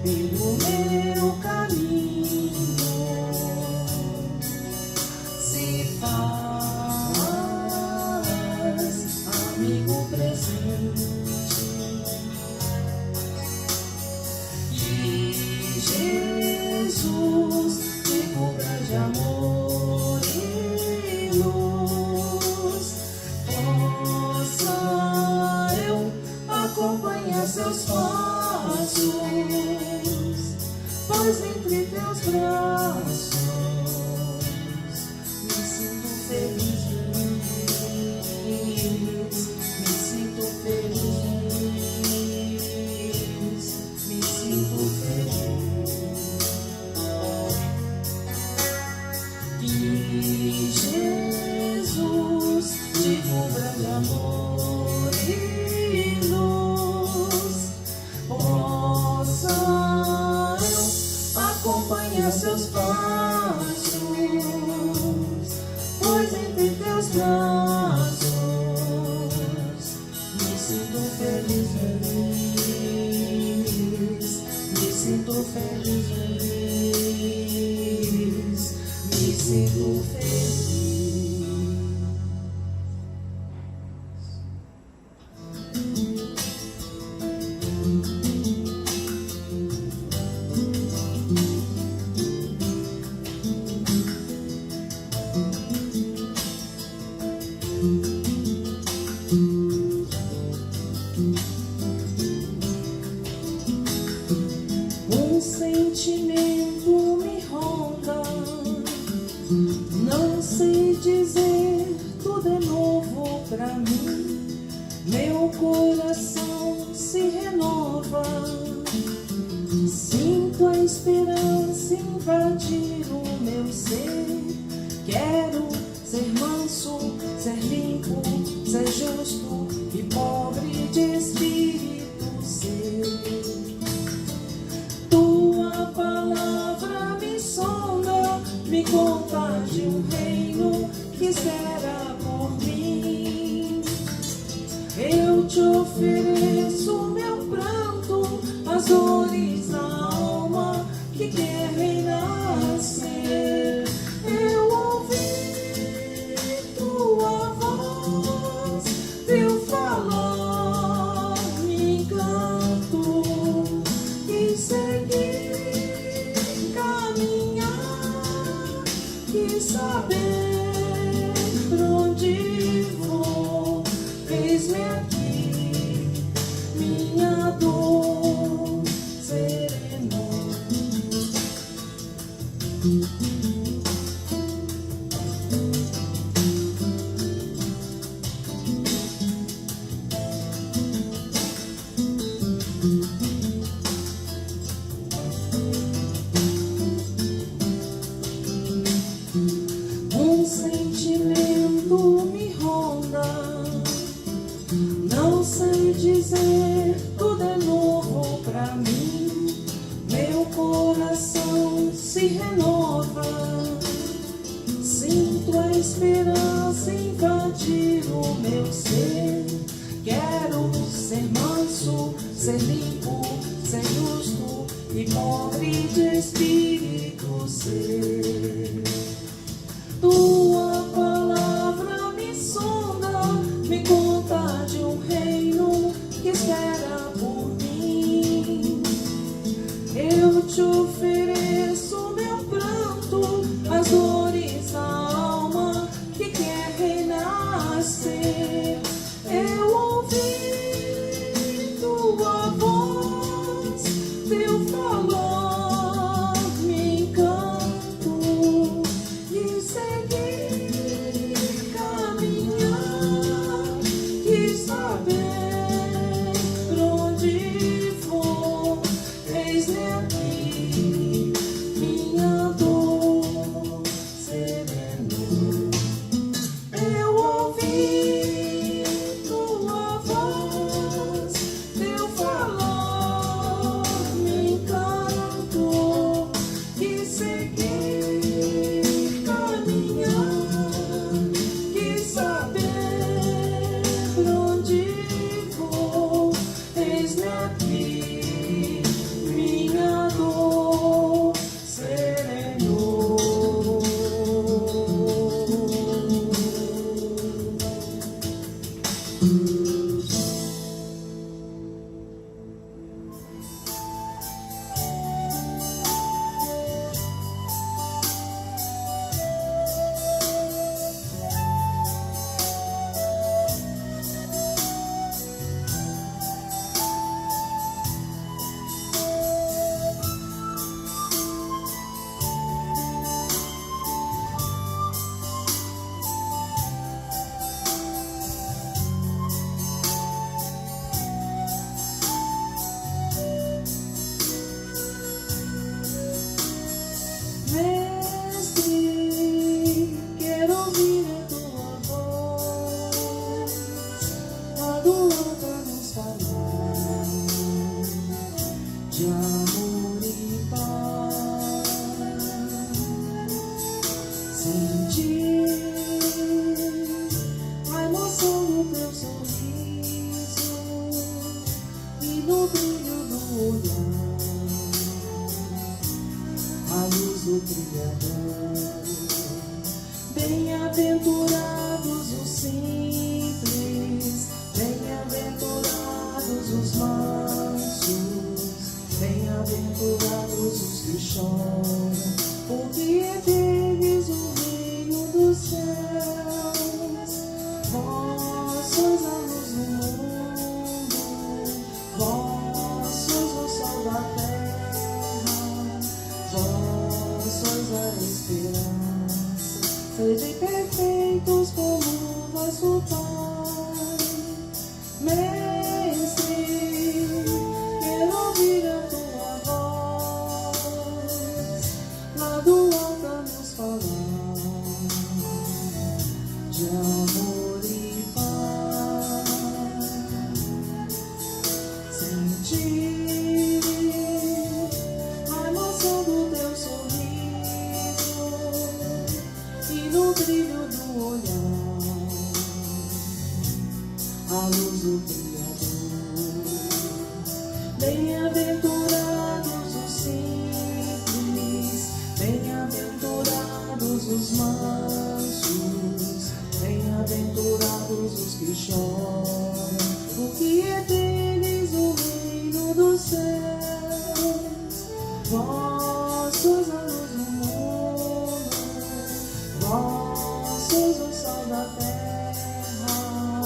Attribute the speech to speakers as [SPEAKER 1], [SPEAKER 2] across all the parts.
[SPEAKER 1] Pelo meu caminho se faz amigo presente, e Jesus te cubra de amor e luz. Possa eu acompanhar seus passos, pois entre teus braços me sinto feliz, me sinto feliz, me sinto feliz. Que Jesus te cubra de amor e luz. Possa acompanha seus passos, pois entre teus braços me sinto feliz, me sinto feliz, me sinto feliz. Um sentimento me ronda, não sei dizer, tudo é novo pra mim. Meu coração se renova, sinto a esperança invadir o meu ser. Quero ser manso, ser limpo, ser justo e pobre de espírito ser. Tua palavra me sonda, me conta de um reino que espera por mim. Eu te ofereço meu pranto, as dores da alma que quer renascer. Eu ouvi tua voz, teu falar me encanto, e seguir, caminhar e saber pra onde vou. Eis-me aqui, minha dor serenou. Um sentimento me ronda, não sei dizer, tudo é novo pra mim. Meu coração se renova, sinto a esperança invadir o meu ser. Quero ser manso, ser limpo, ser justo e pobre de espírito ser. Tua palavra me sonda, me conta de um reino que espera por mim. Eu te ofereço meu pranto, as dores da alma que quer renascer. Eu ouvi tua voz, teu falar me encanto, e seguir, caminhar e saber pra onde vou. Eis-me aqui, aqui, minha dor serenou. Eu ouvi tua voz, teu falar me encantou, quis seguir, caminhar, quis saber pra onde vou. Eis-me aqui, minha dor serenou. Mestre, quero ouvir a tua voz, quando anda nos falar de amor e paz. Sentir a emoção do teu sorriso e no brilho do olhar a luz do Criador. Bem-aventurados os simples, bem-aventurados os mansos, bem-aventurados os que choram, porque é deles o reino dos céus. Vós sois a luz do mundo, vós sois o sol da terra, vós sois a esperança. Sede perfeitos como vosso Pai. Mestre, quero ouvir a tua voz, lá do alto nos falar de amor e paz. Sentir a emoção do teu sorriso e no brilho do olhar a luz do Criador. Bem-aventurados os simples, bem-aventurados os mansos, bem-aventurados os que choram, porque é deles o reino dos céus. Vós sois a luz do mundo, vós sois o sol da terra,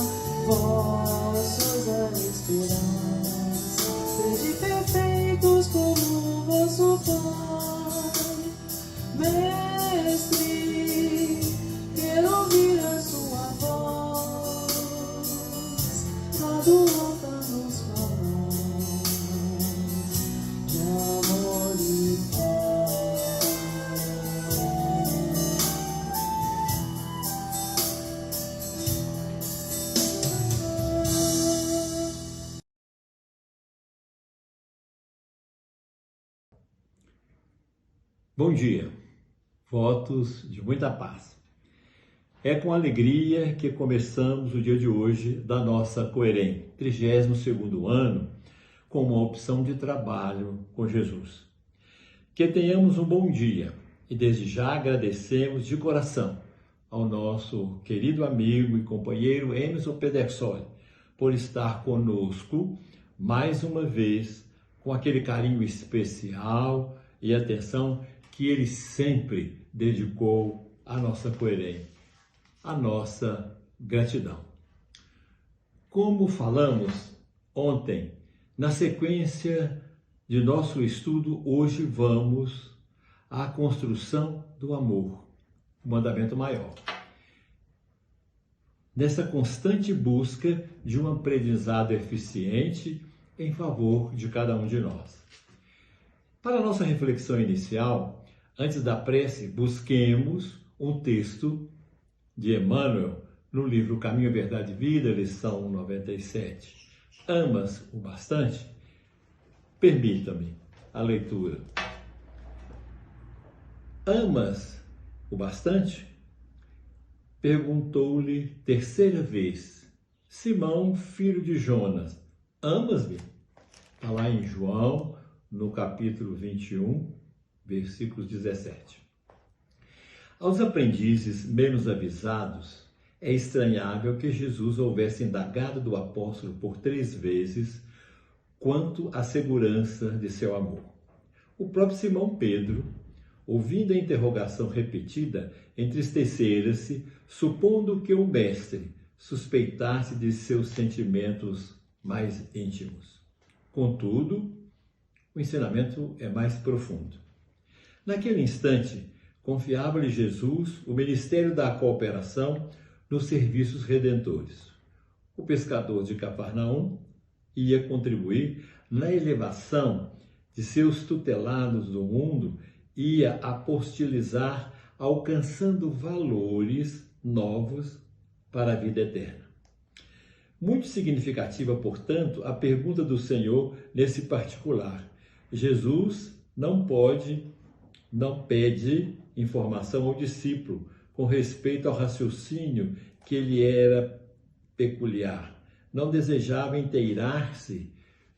[SPEAKER 1] vós sois a esperança. Sede perfeitos como vosso Pai. Mestre, quero ouvir a sua voz, lá do alto nos falar de amor e paz.
[SPEAKER 2] Bom dia, votos de muita paz. É com alegria que começamos o dia de hoje da nossa Coerem, 32º ano, com uma opção de trabalho com Jesus. Que tenhamos um bom dia e desde já agradecemos de coração ao nosso querido amigo e companheiro Emerson Pedersoli por estar conosco mais uma vez com aquele carinho especial e atenção que ele sempre dedicou à nossa Coerem, a nossa gratidão. Como falamos ontem, na sequência de nosso estudo, hoje vamos à construção do amor, o mandamento maior. Nessa constante busca de um aprendizado eficiente em favor de cada um de nós. Para a nossa reflexão inicial, antes da prece, busquemos um texto de Emmanuel no livro Caminho, Verdade e Vida, lição 97. Amas o bastante? Permita-me a leitura. Amas o bastante? Perguntou-lhe terceira vez Simão, filho de Jonas, amas-me? Está lá em João, no capítulo 21, versículos 17. Aos aprendizes menos avisados, é estranhável que Jesus houvesse indagado do apóstolo por 3 vezes quanto à segurança de seu amor. O próprio Simão Pedro, ouvindo a interrogação repetida, entristecera-se, supondo que o mestre suspeitasse de seus sentimentos mais íntimos. Contudo, o ensinamento é mais profundo. Naquele instante, confiava-lhe Jesus o ministério da cooperação nos serviços redentores. O pescador de Cafarnaum ia contribuir na elevação de seus tutelados do mundo, ia apostilizar, alcançando valores novos para a vida eterna. Muito significativa, portanto, a pergunta do Senhor nesse particular. Jesus não pede informação ao discípulo com respeito ao raciocínio que ele era peculiar. Não desejava inteirar-se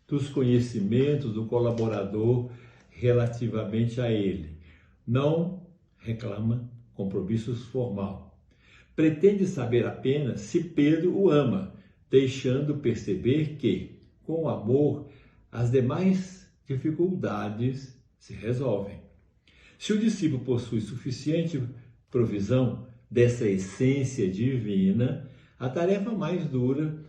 [SPEAKER 2] dos conhecimentos do colaborador relativamente a ele. Não reclama compromissos formal. Pretende saber apenas se Pedro o ama, deixando perceber que, com o amor, as demais dificuldades se resolvem. Se o discípulo possui suficiente provisão dessa essência divina, a tarefa mais dura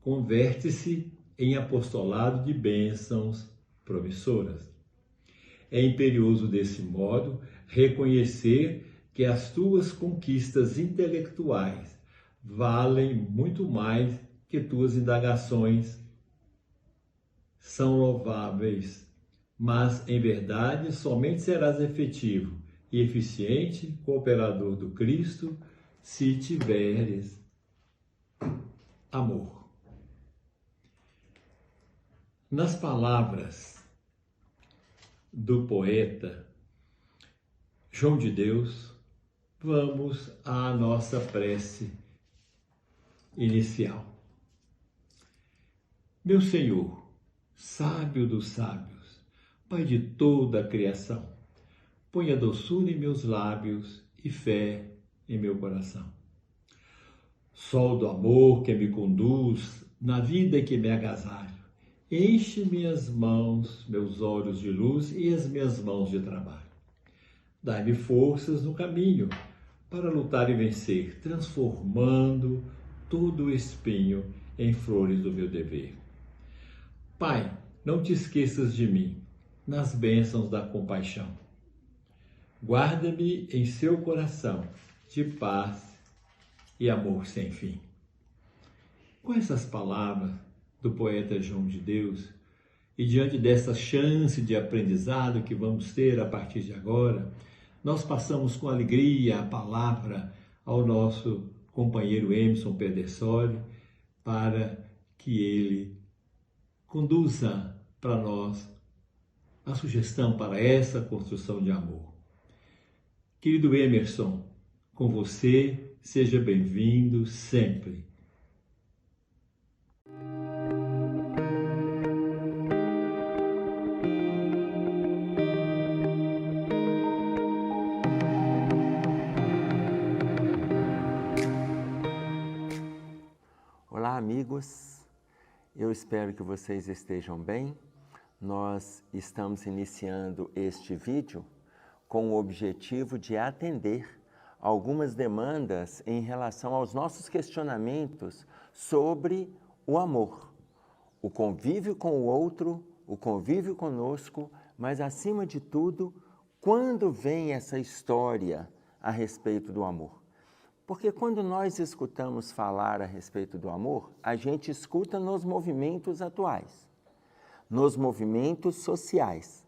[SPEAKER 2] converte-se em apostolado de bênçãos promissoras. É imperioso, desse modo, reconhecer que as tuas conquistas intelectuais valem muito mais que tuas indagações. São louváveis, mas, em verdade, somente serás efetivo e eficiente cooperador do Cristo se tiveres amor. Nas palavras do poeta João de Deus, vamos à nossa prece inicial. Meu Senhor, sábio dos sábios, Pai de toda a criação, ponha doçura em meus lábios e fé em meu coração. Sol do amor que me conduz, na vida que me agasalho, enche minhas mãos, meus olhos de luz e as minhas mãos de trabalho. Dai-me forças no caminho para lutar e vencer, transformando todo o espinho em flores do meu dever. Pai, não te esqueças de mim nas bênçãos da compaixão. Guarda-me em seu coração de paz e amor sem fim. Com essas palavras do poeta João de Deus, e diante dessa chance de aprendizado que vamos ter a partir de agora, nós passamos com alegria a palavra ao nosso companheiro Emerson Pedersoli para que ele conduza para nós a sugestão para essa construção de amor. Querido Emerson, com você, seja bem-vindo sempre.
[SPEAKER 3] Olá, amigos. Eu espero que vocês estejam bem. Nós estamos iniciando este vídeo com o objetivo de atender algumas demandas em relação aos nossos questionamentos sobre o amor, o convívio com o outro, o convívio conosco, mas acima de tudo, quando vem essa história a respeito do amor. Porque quando nós escutamos falar a respeito do amor, a gente escuta nos movimentos atuais, nos movimentos sociais.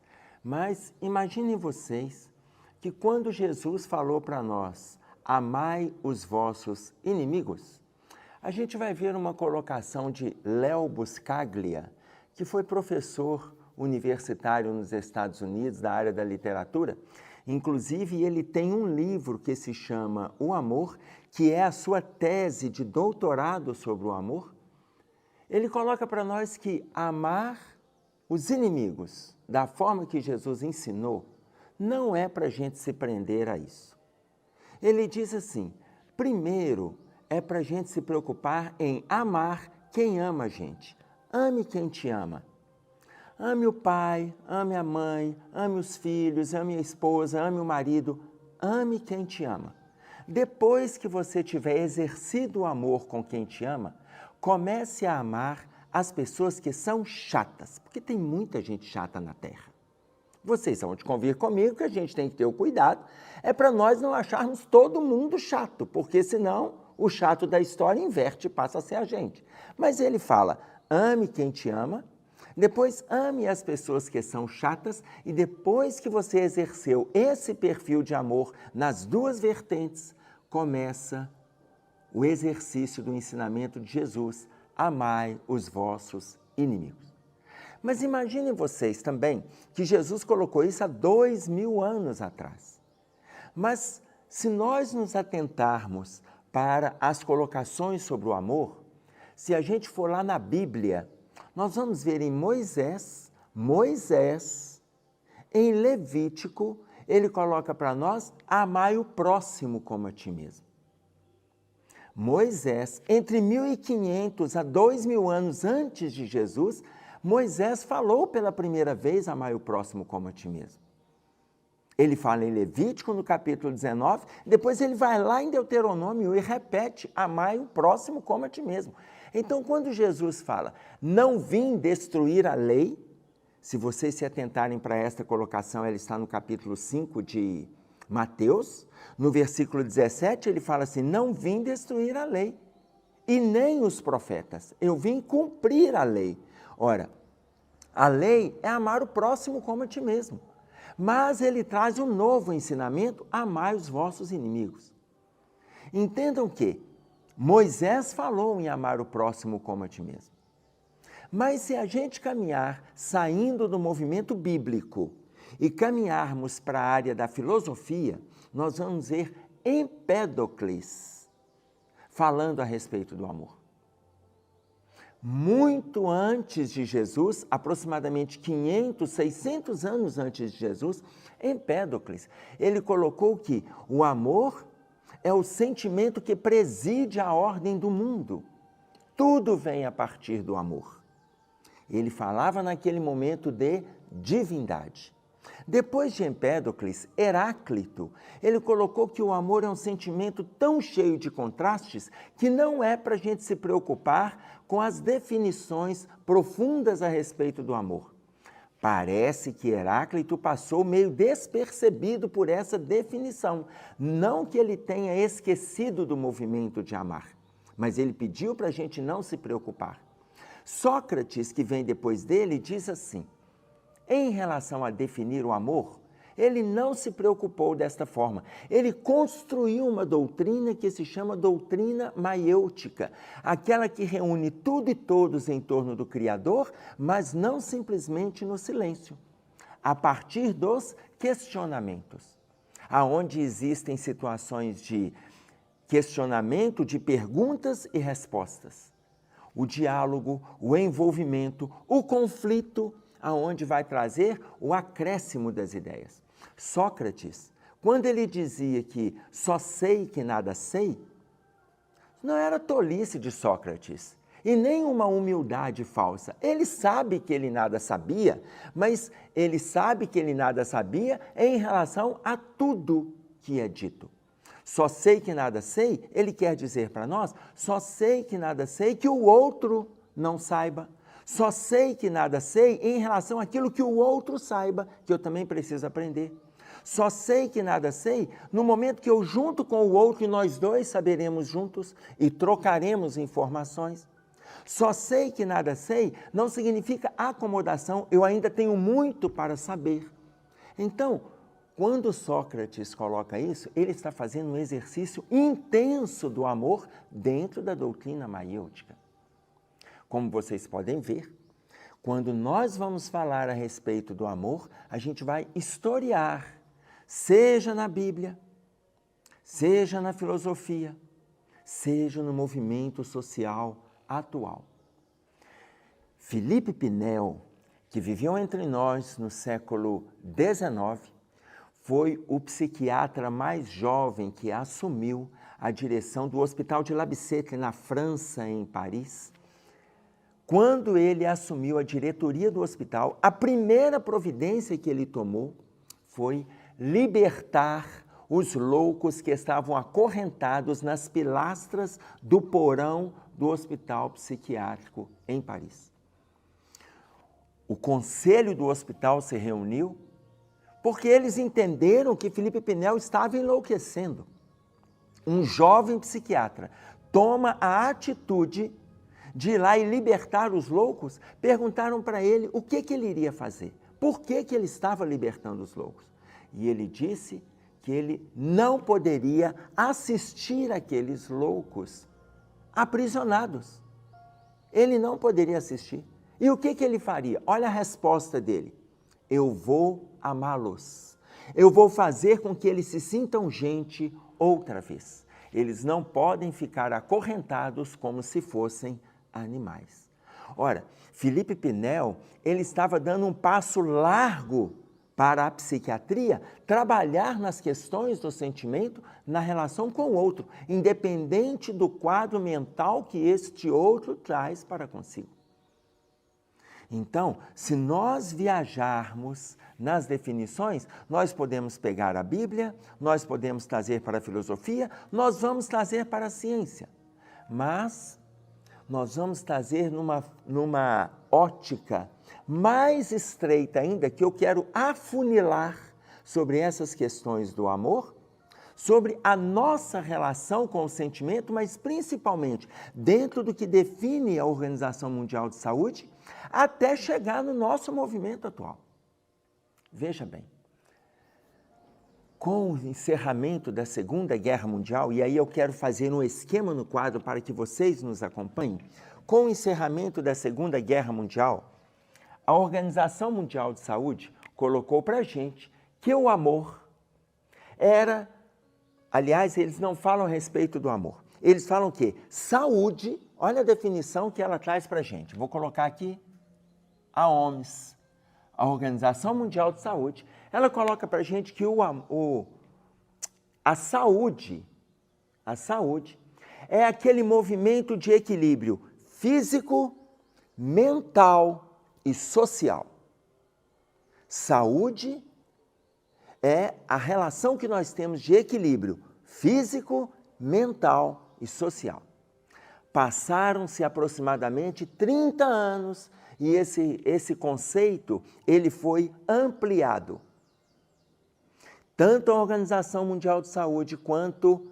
[SPEAKER 3] Mas imaginem vocês que quando Jesus falou para nós, amai os vossos inimigos, a gente vai ver uma colocação de Léo Buscaglia, que foi professor universitário nos Estados Unidos, da área da literatura. Inclusive, ele tem um livro que se chama O Amor, que é a sua tese de doutorado sobre o amor. Ele coloca para nós que amar os inimigos da forma que Jesus ensinou não é para a gente se prender a isso. Ele diz assim, primeiro é para a gente se preocupar em amar quem ama a gente. Ame quem te ama. Ame o pai, ame a mãe, ame os filhos, ame a esposa, ame o marido. Ame quem te ama. Depois que você tiver exercido o amor com quem te ama, comece a amar as pessoas que são chatas, porque tem muita gente chata na Terra. Vocês vão convir comigo que a gente tem que ter o cuidado, é para nós não acharmos todo mundo chato, porque senão o chato da história inverte e passa a ser a gente. Mas ele fala, ame quem te ama, depois ame as pessoas que são chatas e depois que você exerceu esse perfil de amor nas duas vertentes, começa o exercício do ensinamento de Jesus, amai os vossos inimigos. Mas imaginem vocês também que Jesus colocou isso há 2000 anos atrás. Mas se nós nos atentarmos para as colocações sobre o amor, se a gente for lá na Bíblia, nós vamos ver em Moisés, em Levítico, ele coloca para nós, amai o próximo como a ti mesmo. Moisés, entre 1500 a 2000 anos antes de Jesus, Moisés falou pela primeira vez, amai o próximo como a ti mesmo. Ele fala em Levítico, no capítulo 19, depois ele vai lá em Deuteronômio e repete, amai o próximo como a ti mesmo. Então, quando Jesus fala, não vim destruir a lei, se vocês se atentarem para esta colocação, ela está no capítulo 5 de Mateus, no versículo 17, ele fala assim, não vim destruir a lei, e nem os profetas, eu vim cumprir a lei. Ora, a lei é amar o próximo como a ti mesmo, mas ele traz um novo ensinamento, amai os vossos inimigos. Entendam que Moisés falou em amar o próximo como a ti mesmo. Mas se a gente caminhar saindo do movimento bíblico e caminharmos para a área da filosofia, nós vamos ver Empédocles falando a respeito do amor. Muito antes de Jesus, aproximadamente 500, 600 anos antes de Jesus, Empédocles, ele colocou que o amor é o sentimento que preside a ordem do mundo. Tudo vem a partir do amor. Ele falava naquele momento de divindade. Depois de Empédocles, Heráclito, ele colocou que o amor é um sentimento tão cheio de contrastes que não é para a gente se preocupar com as definições profundas a respeito do amor. Parece que Heráclito passou meio despercebido por essa definição. Não que ele tenha esquecido do movimento de amar, mas ele pediu para a gente não se preocupar. Sócrates, que vem depois dele, diz assim, em relação a definir o amor, ele não se preocupou desta forma. Ele construiu uma doutrina que se chama doutrina maiêutica, aquela que reúne tudo e todos em torno do Criador, mas não simplesmente no silêncio, a partir dos questionamentos, aonde existem situações de questionamento, de perguntas e respostas, o diálogo, o envolvimento, o conflito, aonde vai trazer o acréscimo das ideias. Sócrates, quando ele dizia que só sei que nada sei, não era tolice de Sócrates e nem uma humildade falsa. Ele sabe que ele nada sabia, mas ele sabe que ele nada sabia em relação a tudo que é dito. Só sei que nada sei, ele quer dizer para nós, só sei que nada sei que o outro não saiba. Só sei que nada sei em relação àquilo que o outro saiba, que eu também preciso aprender. Só sei que nada sei no momento que eu junto com o outro e nós dois saberemos juntos e trocaremos informações. Só sei que nada sei não significa acomodação, eu ainda tenho muito para saber. Então, quando Sócrates coloca isso, ele está fazendo um exercício intenso do amor dentro da doutrina maiêutica. Como vocês podem ver, quando nós vamos falar a respeito do amor, a gente vai historiar, seja na Bíblia, seja na filosofia, seja no movimento social atual. Felipe Pinel, que viveu entre nós no século XIX, foi o psiquiatra mais jovem que assumiu a direção do Hospital de La Bicêtre, na França, em Paris. Quando ele assumiu a diretoria do hospital, a primeira providência que ele tomou foi libertar os loucos que estavam acorrentados nas pilastras do porão do Hospital Psiquiátrico em Paris. O conselho do hospital se reuniu porque eles entenderam que Felipe Pinel estava enlouquecendo. Um jovem psiquiatra toma a atitude de ir lá e libertar os loucos. Perguntaram para ele o que ele iria fazer, por que ele estava libertando os loucos. E ele disse que ele não poderia assistir aqueles loucos aprisionados. Ele não poderia assistir. E o que ele faria? Olha a resposta dele. Eu vou amá-los. Eu vou fazer com que eles se sintam gente outra vez. Eles não podem ficar acorrentados como se fossem animais. Ora, Felipe Pinel, ele estava dando um passo largo para a psiquiatria trabalhar nas questões do sentimento na relação com o outro, independente do quadro mental que este outro traz para consigo. Então, se nós viajarmos nas definições, nós podemos pegar a Bíblia, nós podemos trazer para a filosofia, nós vamos trazer para a ciência, mas nós vamos trazer numa ótica mais estreita ainda, que eu quero afunilar sobre essas questões do amor, sobre a nossa relação com o sentimento, mas principalmente dentro do que define a Organização Mundial de Saúde, até chegar no nosso movimento atual. Veja bem, com o encerramento da Segunda Guerra Mundial, e aí eu quero fazer um esquema no quadro para que vocês nos acompanhem, com o encerramento da Segunda Guerra Mundial, a Organização Mundial de Saúde colocou para a gente que o amor era, aliás, eles não falam a respeito do amor, eles falam que saúde, olha a definição que ela traz para a gente, vou colocar aqui a OMS, a Organização Mundial de Saúde, ela coloca para a gente que a saúde é aquele movimento de equilíbrio físico, mental e social. Saúde é a relação que nós temos de equilíbrio físico, mental e social. Passaram-se aproximadamente 30 anos e esse conceito ele foi ampliado. Tanto a Organização Mundial de Saúde quanto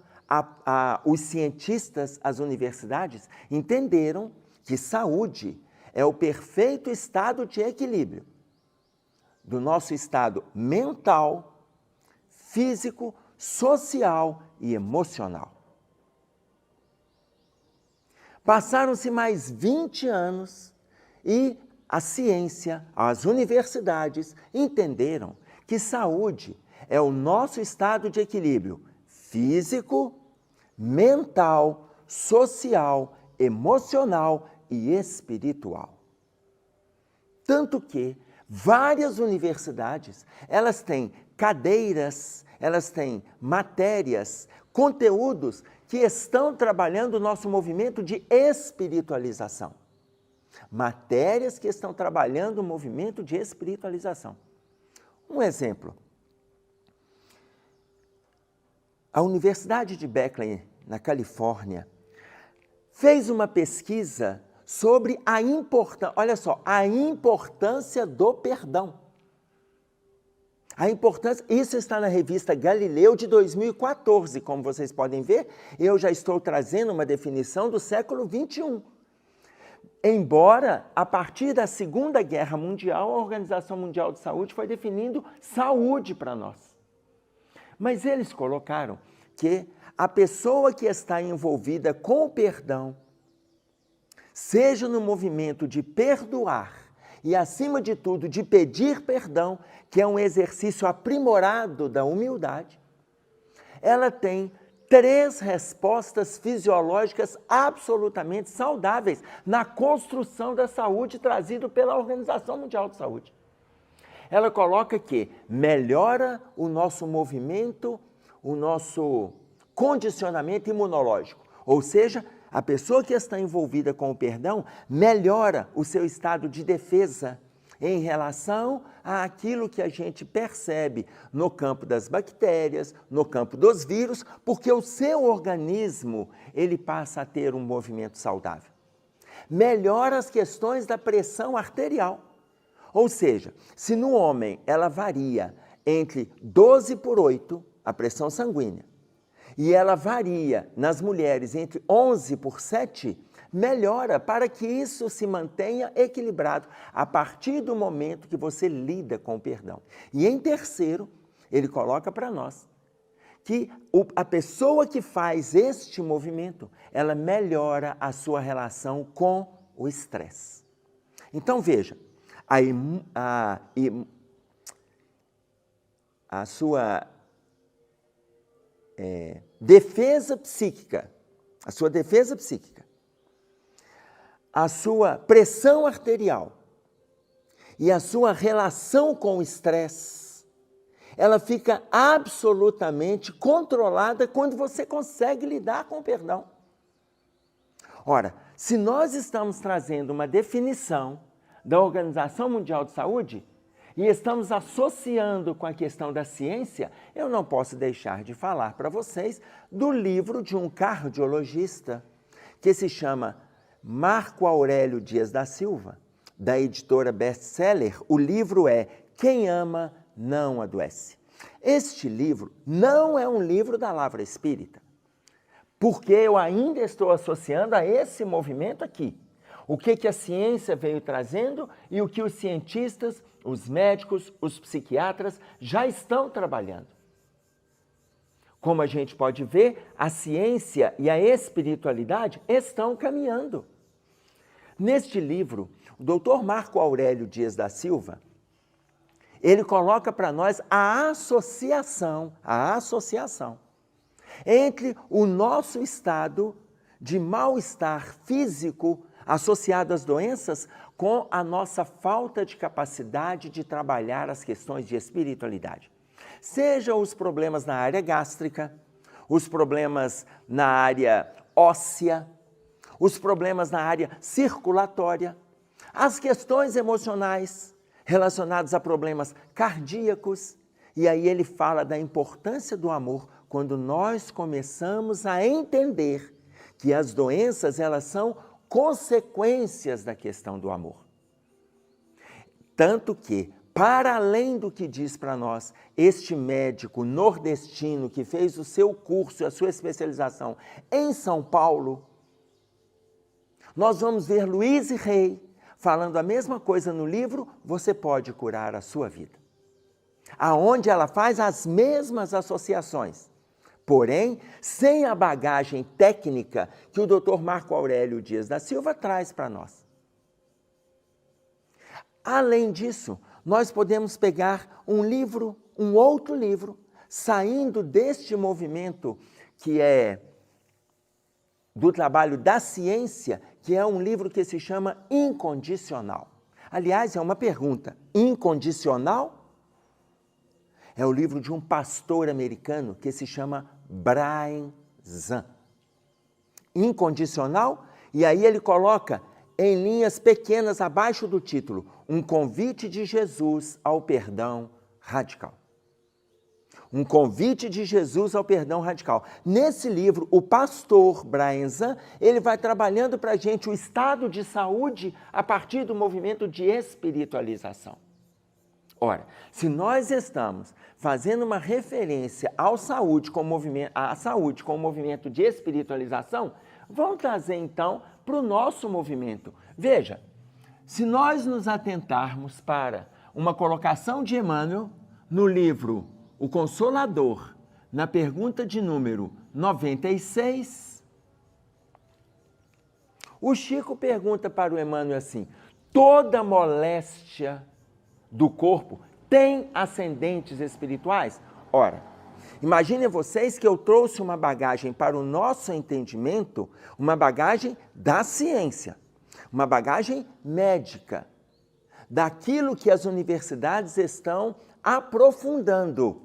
[SPEAKER 3] os cientistas, as universidades, entenderam que saúde é o perfeito estado de equilíbrio do nosso estado mental, físico, social e emocional. Passaram-se mais 20 anos e a ciência, as universidades entenderam que saúde é o nosso estado de equilíbrio físico, mental, social, emocional e espiritual. Tanto que várias universidades, elas têm cadeiras, elas têm matérias, conteúdos que estão trabalhando o nosso movimento de espiritualização. Matérias que estão trabalhando o movimento de espiritualização. Um exemplo. A Universidade de Berkeley, na Califórnia, fez uma pesquisa sobre a importância do perdão. A importância, isso está na revista Galileu de 2014, como vocês podem ver, eu já estou trazendo uma definição do século XXI. Embora, a partir da Segunda Guerra Mundial, a Organização Mundial de Saúde foi definindo saúde para nós. Mas eles colocaram que a pessoa que está envolvida com o perdão, seja no movimento de perdoar e, acima de tudo, de pedir perdão, que é um exercício aprimorado da humildade, ela tem 3 respostas fisiológicas absolutamente saudáveis na construção da saúde trazida pela Organização Mundial de Saúde. Ela coloca que melhora o nosso movimento, o nosso condicionamento imunológico, ou seja, a pessoa que está envolvida com o perdão melhora o seu estado de defesa em relação àquilo que a gente percebe no campo das bactérias, no campo dos vírus, porque o seu organismo ele passa a ter um movimento saudável. Melhora as questões da pressão arterial, ou seja, se no homem ela varia entre 12/8, a pressão sanguínea, e ela varia nas mulheres entre 11/7, melhora para que isso se mantenha equilibrado a partir do momento que você lida com o perdão. E em terceiro, ele coloca para nós que a pessoa que faz este movimento, ela melhora a sua relação com o estresse. Então veja, a sua defesa psíquica, a sua defesa psíquica, a sua pressão arterial e a sua relação com o estresse, ela fica absolutamente controlada quando você consegue lidar com o perdão. Ora, se nós estamos trazendo uma definição da Organização Mundial de Saúde e estamos associando com a questão da ciência, eu não posso deixar de falar para vocês do livro de um cardiologista que se chama Marco Aurélio Dias da Silva, da editora Bestseller. O livro é Quem Ama Não Adoece. Este livro não é um livro da Lavra Espírita, porque eu ainda estou associando a esse movimento aqui. O que a ciência veio trazendo e o que os cientistas, os médicos, os psiquiatras já estão trabalhando. Como a gente pode ver, a ciência e a espiritualidade estão caminhando. Neste livro, o Dr. Marco Aurélio Dias da Silva, ele coloca para nós a associação entre o nosso estado de mal-estar físico associado às doenças com a nossa falta de capacidade de trabalhar as questões de espiritualidade. Sejam os problemas na área gástrica, os problemas na área óssea, os problemas na área circulatória, as questões emocionais relacionadas a problemas cardíacos. E aí ele fala da importância do amor quando nós começamos a entender que as doenças elas são consequências da questão do amor. Tanto que, para além do que diz para nós este médico nordestino que fez o seu curso, a sua especialização em São Paulo, nós vamos ver Louise Hay falando a mesma coisa no livro Você Pode Curar a Sua Vida, aonde ela faz as mesmas associações, porém sem a bagagem técnica que o Dr. Marco Aurélio Dias da Silva traz para nós. Além disso, nós podemos pegar um outro livro, saindo deste movimento que é do trabalho da ciência, que é um livro que se chama Incondicional. Aliás, é uma pergunta, incondicional? É o livro de um pastor americano que se chama Brian Zahnd. Incondicional? E aí ele coloca em linhas pequenas abaixo do título, um convite de Jesus ao perdão radical. Um convite de Jesus ao perdão radical. Nesse livro, o pastor Brian Zahnd, ele vai trabalhando para a gente o estado de saúde a partir do movimento de espiritualização. Ora, se nós estamos fazendo uma referência à saúde com o movimento de espiritualização, vamos trazer então para o nosso movimento. Veja, se nós nos atentarmos para uma colocação de Emmanuel no livro O Consolador, na pergunta de número 96, o Chico pergunta para o Emmanuel assim: toda moléstia do corpo tem ascendentes espirituais? Ora, imaginem vocês que eu trouxe uma bagagem para o nosso entendimento, uma bagagem da ciência, uma bagagem médica, daquilo que as universidades estão aprofundando,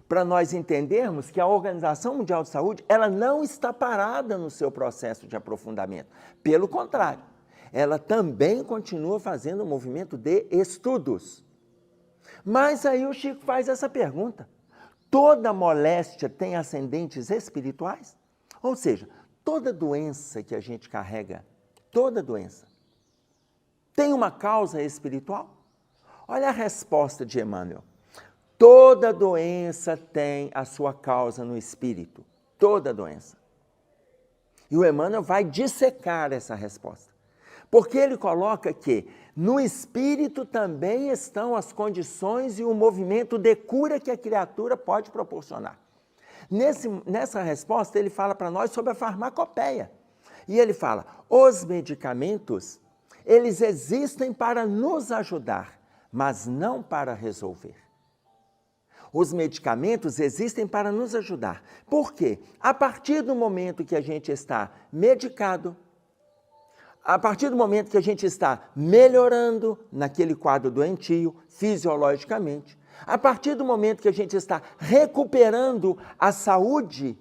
[SPEAKER 3] para nós entendermos que a Organização Mundial de Saúde, ela não está parada no seu processo de aprofundamento. Pelo contrário, ela também continua fazendo um movimento de estudos. Mas aí o Chico faz essa pergunta: toda moléstia tem ascendentes espirituais? Ou seja, toda doença que a gente carrega, toda doença, tem uma causa espiritual? Olha a resposta de Emmanuel. Toda doença tem a sua causa no espírito. Toda doença. E o Emmanuel vai dissecar essa resposta. Porque ele coloca que no espírito também estão as condições e o movimento de cura que a criatura pode proporcionar. Nessa resposta, ele fala para nós sobre a farmacopeia. E ele fala: os medicamentos, eles existem para nos ajudar, mas não para resolver. Os medicamentos existem para nos ajudar. Por quê? A partir do momento que a gente está medicado, a partir do momento que a gente está melhorando naquele quadro doentio, fisiologicamente, a partir do momento que a gente está recuperando a saúde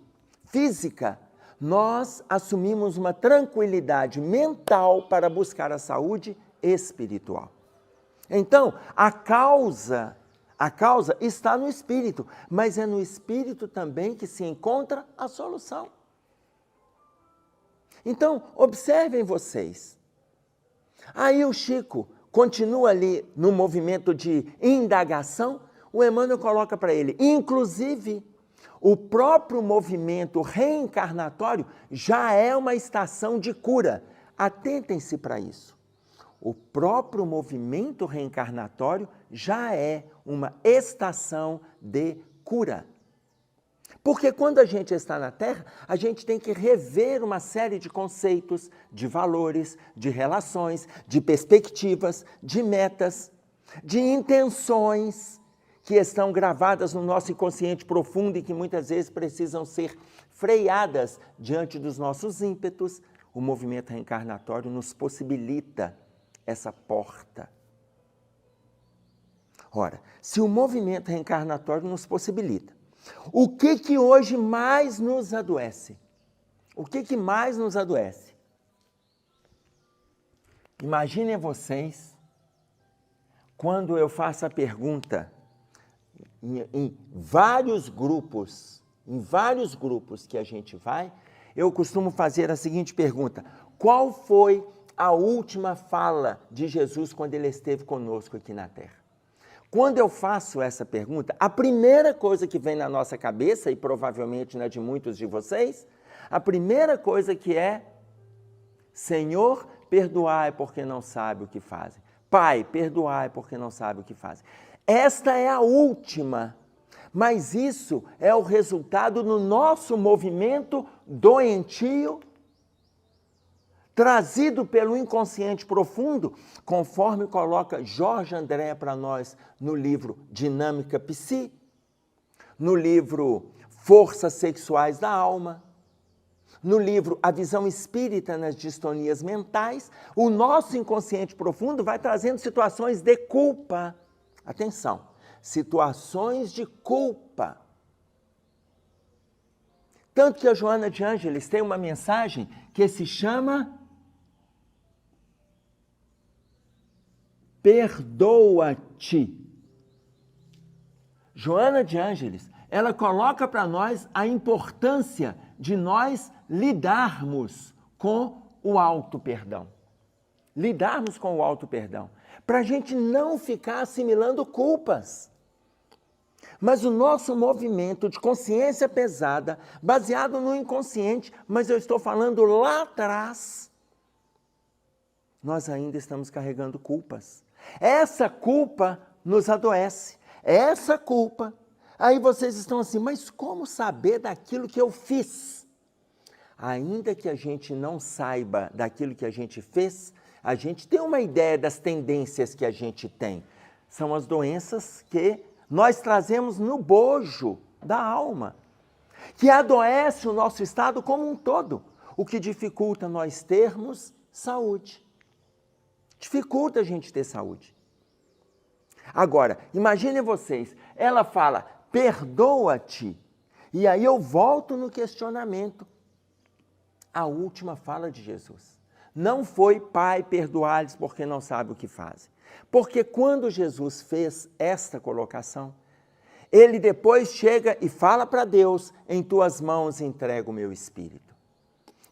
[SPEAKER 3] física, nós assumimos uma tranquilidade mental para buscar a saúde espiritual. Então, a causa está no espírito, mas é no espírito também que se encontra a solução. Então, observem vocês. Aí o Chico continua ali no movimento de indagação, o Emmanuel coloca para ele, inclusive, o próprio movimento reencarnatório já é uma estação de cura. Atentem-se para isso. O próprio movimento reencarnatório já é uma estação de cura. Porque quando a gente está na Terra, a gente tem que rever uma série de conceitos, de valores, de relações, de perspectivas, de metas, de intenções que estão gravadas no nosso inconsciente profundo e que muitas vezes precisam ser freadas diante dos nossos ímpetos. O movimento reencarnatório nos possibilita essa porta. Ora, se o movimento reencarnatório nos possibilita, o que hoje mais nos adoece? O que mais nos adoece? Imaginem vocês, quando eu faço a pergunta em vários grupos que a gente vai, eu costumo fazer a seguinte pergunta: qual foi a última fala de Jesus quando ele esteve conosco aqui na Terra? Quando eu faço essa pergunta, a primeira coisa que vem na nossa cabeça, e provavelmente na de muitos de vocês, a primeira coisa que é: Senhor, perdoai porque não sabe o que fazem. Pai, perdoai porque não sabe o que fazem. Esta é a última, mas isso é o resultado do nosso movimento doentio, trazido pelo inconsciente profundo, conforme coloca Jorge André para nós no livro Dinâmica Psi, no livro Forças Sexuais da Alma, no livro A Visão Espírita nas Distonias Mentais. O nosso inconsciente profundo vai trazendo situações de culpa. Atenção, situações de culpa. Tanto que a Joana de Ângeles tem uma mensagem que se chama Perdoa-te. Joana de Ângeles, ela coloca para nós a importância de nós lidarmos com o auto-perdão. Lidarmos com o auto-perdão. Para a gente não ficar assimilando culpas. Mas o nosso movimento de consciência pesada, baseado no inconsciente, mas eu estou falando lá atrás, nós ainda estamos carregando culpas. Essa culpa nos adoece. Essa culpa. Aí vocês estão assim, mas como saber daquilo que eu fiz? Ainda que a gente não saiba daquilo que a gente fez, a gente tem uma ideia das tendências que a gente tem. São as doenças que nós trazemos no bojo da alma, que adoece o nosso estado como um todo, o que dificulta nós termos saúde. Dificulta a gente ter saúde. Agora, imaginem vocês, ela fala, perdoa-te. E aí eu volto no questionamento. A última fala de Jesus. Não foi, Pai, perdoai-lhes porque não sabem o que fazem. Porque quando Jesus fez esta colocação, ele depois chega e fala para Deus, em tuas mãos entrego o meu espírito.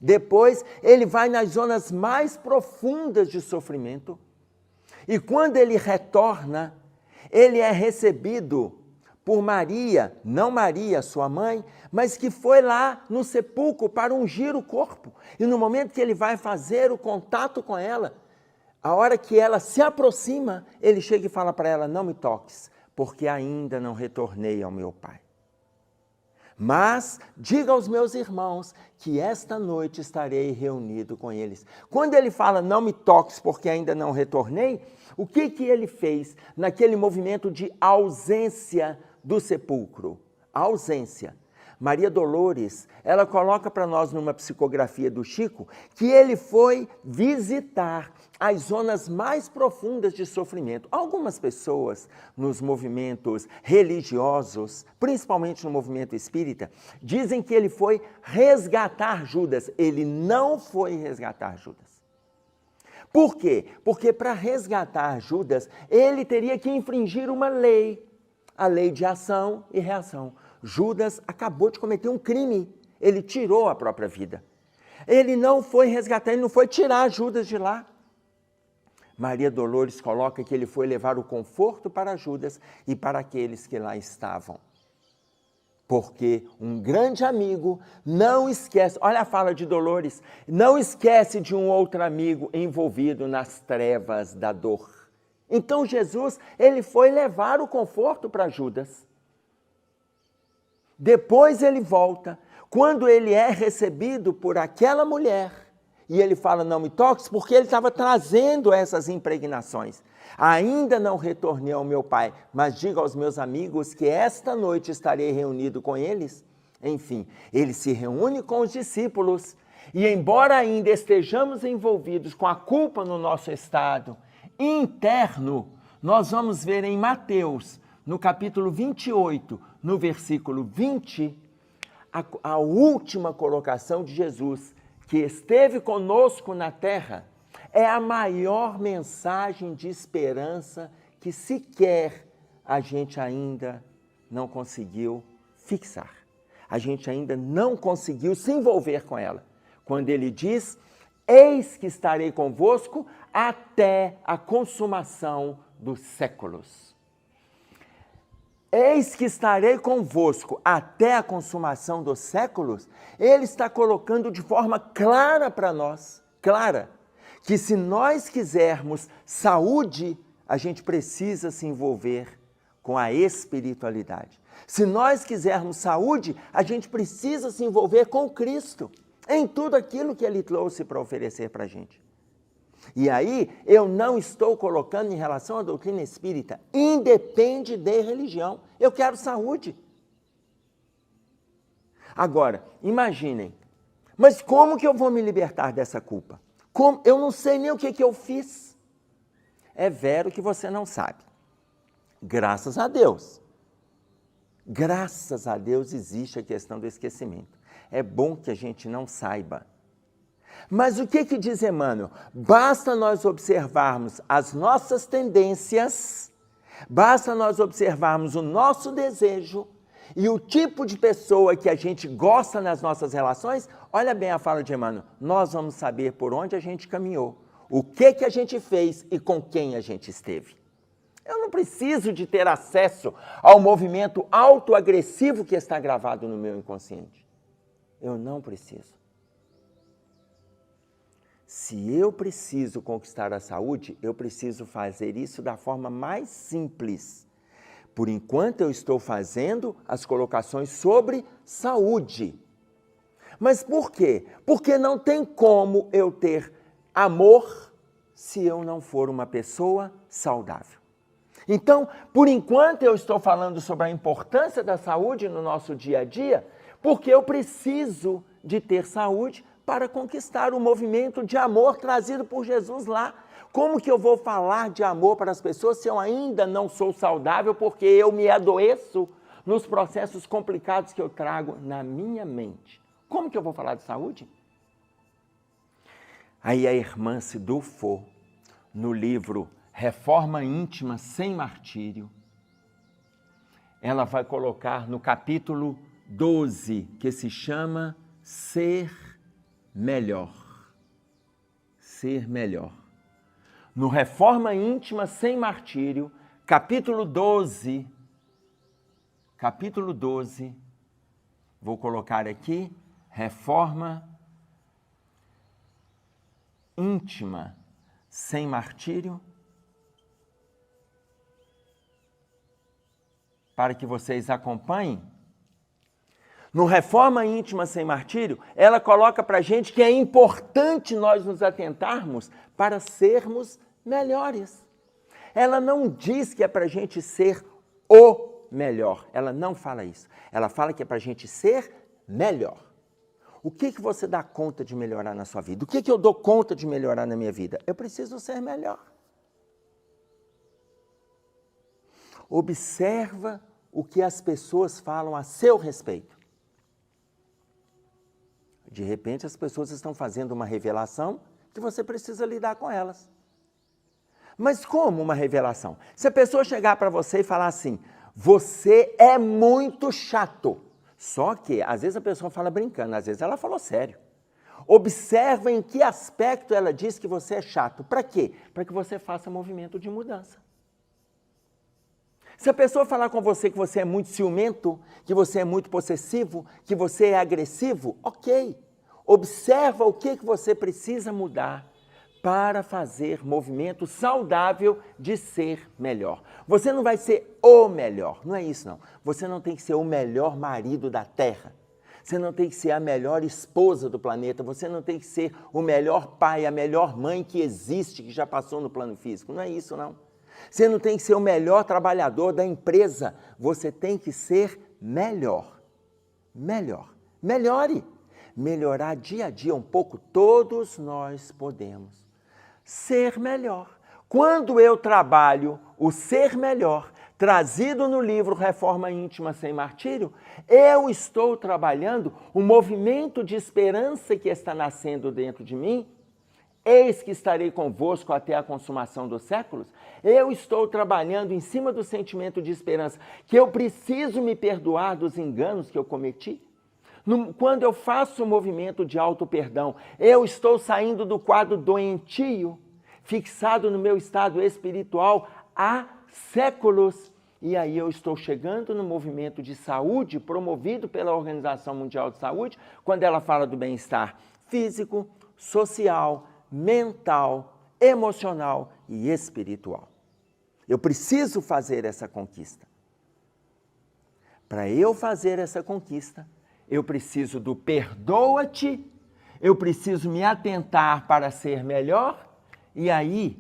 [SPEAKER 3] Depois ele vai nas zonas mais profundas de sofrimento e quando ele retorna, ele é recebido por Maria, não Maria, sua mãe, mas que foi lá no sepulcro para ungir o corpo. E no momento que ele vai fazer o contato com ela, a hora que ela se aproxima, ele chega e fala para ela, não me toques, porque ainda não retornei ao meu Pai. Mas diga aos meus irmãos que esta noite estarei reunido com eles. Quando ele fala, não me toques porque ainda não retornei, o que ele fez naquele movimento de ausência do sepulcro? A ausência. Maria Dolores, ela coloca para nós numa psicografia do Chico que ele foi visitar as zonas mais profundas de sofrimento. Algumas pessoas nos movimentos religiosos, principalmente no movimento espírita, dizem que ele foi resgatar Judas. Ele não foi resgatar Judas. Por quê? Porque para resgatar Judas, ele teria que infringir uma lei, a lei de ação e reação. Judas acabou de cometer um crime, ele tirou a própria vida. Ele não foi resgatar, ele não foi tirar Judas de lá. Maria Dolores coloca que ele foi levar o conforto para Judas e para aqueles que lá estavam. Porque um grande amigo não esquece, olha a fala de Dolores, não esquece de um outro amigo envolvido nas trevas da dor. Então Jesus, ele foi levar o conforto para Judas. Depois ele volta, quando ele é recebido por aquela mulher, e ele fala, não me toques, porque ele estava trazendo essas impregnações. Ainda não retornei ao meu Pai, mas diga aos meus amigos que esta noite estarei reunido com eles. Enfim, ele se reúne com os discípulos, e embora ainda estejamos envolvidos com a culpa no nosso estado interno, nós vamos ver em Mateus, no capítulo 28, no versículo 20, a última colocação de Jesus, que esteve conosco na terra, é a maior mensagem de esperança que sequer a gente ainda não conseguiu fixar. A gente ainda não conseguiu se envolver com ela. Quando ele diz, eis que estarei convosco até a consumação dos séculos. Eis que estarei convosco até a consumação dos séculos, ele está colocando de forma clara para nós, clara, que se nós quisermos saúde, a gente precisa se envolver com a espiritualidade. Se nós quisermos saúde, a gente precisa se envolver com Cristo, em tudo aquilo que ele trouxe para oferecer para a gente. E aí, eu não estou colocando em relação à doutrina espírita, independe de religião. Eu quero saúde. Agora, imaginem, mas como que eu vou me libertar dessa culpa? Como? Eu não sei nem o que eu fiz. É vero que você não sabe. Graças a Deus. Graças a Deus existe a questão do esquecimento. É bom que a gente não saiba. Mas o que diz Emmanuel? Basta nós observarmos as nossas tendências, basta nós observarmos o nosso desejo e o tipo de pessoa que a gente gosta nas nossas relações. Olha bem a fala de Emmanuel, nós vamos saber por onde a gente caminhou, o que a gente fez e com quem a gente esteve. Eu não preciso de ter acesso ao movimento autoagressivo que está gravado no meu inconsciente. Eu não preciso. Se eu preciso conquistar a saúde, eu preciso fazer isso da forma mais simples. Por enquanto eu estou fazendo as colocações sobre saúde. Mas por quê? Porque não tem como eu ter amor se eu não for uma pessoa saudável. Então, por enquanto eu estou falando sobre a importância da saúde no nosso dia a dia, porque eu preciso de ter saúde para conquistar o movimento de amor trazido por Jesus lá. Como que eu vou falar de amor para as pessoas se eu ainda não sou saudável, porque eu me adoeço nos processos complicados que eu trago na minha mente? Como que eu vou falar de saúde? Aí a irmã Sidufo, no livro Reforma Íntima Sem Martírio, ela vai colocar no capítulo 12, que se chama Ser Melhor. Ser melhor. No Reforma Íntima Sem Martírio, capítulo 12, vou colocar aqui, Reforma Íntima Sem Martírio, para que vocês acompanhem. No Reforma Íntima Sem Martírio, ela coloca para a gente que é importante nós nos atentarmos para sermos melhores. Ela não diz que é para a gente ser o melhor. Ela não fala isso. Ela fala que é para a gente ser melhor. O que você dá conta de melhorar na sua vida? O que eu dou conta de melhorar na minha vida? Eu preciso ser melhor. Observa o que as pessoas falam a seu respeito. De repente, as pessoas estão fazendo uma revelação que você precisa lidar com elas. Mas como uma revelação? Se a pessoa chegar para você e falar assim, você é muito chato. Só que, às vezes a pessoa fala brincando, às vezes ela falou sério. Observa em que aspecto ela diz que você é chato. Para quê? Para que você faça movimento de mudança. Se a pessoa falar com você que você é muito ciumento, que você é muito possessivo, que você é agressivo, ok. Observa o que você precisa mudar para fazer movimento saudável de ser melhor. Você não vai ser o melhor, não é isso não. Você não tem que ser o melhor marido da Terra. Você não tem que ser a melhor esposa do planeta. Você não tem que ser o melhor pai, a melhor mãe que existe, que já passou no plano físico. Não é isso não. Você não tem que ser o melhor trabalhador da empresa. Você tem que ser melhor. Melhor. Melhore. Melhorar dia a dia um pouco, todos nós podemos. Ser melhor. Quando eu trabalho o ser melhor, trazido no livro Reforma Íntima Sem Martírio, eu estou trabalhando o movimento de esperança que está nascendo dentro de mim. Eis que estarei convosco até a consumação dos séculos. Eu estou trabalhando em cima do sentimento de esperança, que eu preciso me perdoar dos enganos que eu cometi. Quando eu faço o movimento de auto-perdão, eu estou saindo do quadro doentio, fixado no meu estado espiritual há séculos. E aí eu estou chegando no movimento de saúde promovido pela Organização Mundial de Saúde, quando ela fala do bem-estar físico, social, mental, emocional e espiritual. Eu preciso fazer essa conquista. Para eu fazer essa conquista, eu preciso do perdoa-te, eu preciso me atentar para ser melhor, e aí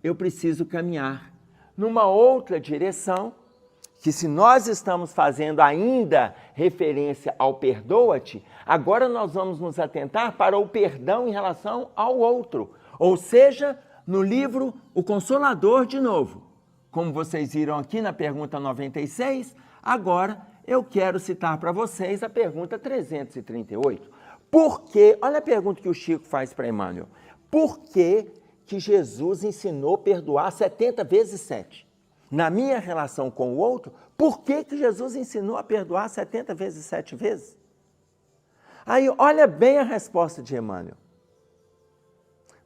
[SPEAKER 3] eu preciso caminhar numa outra direção, que se nós estamos fazendo ainda referência ao perdoa-te, agora nós vamos nos atentar para o perdão em relação ao outro. Ou seja, no livro O Consolador de novo. Como vocês viram aqui na pergunta 96, agora eu quero citar para vocês a pergunta 338. Por que, olha a pergunta que o Chico faz para Emmanuel. Por que Jesus ensinou perdoar 70 vezes 7? Na minha relação com o outro, por que Jesus ensinou a perdoar 70 vezes 7 vezes? Aí, olha bem a resposta de Emmanuel.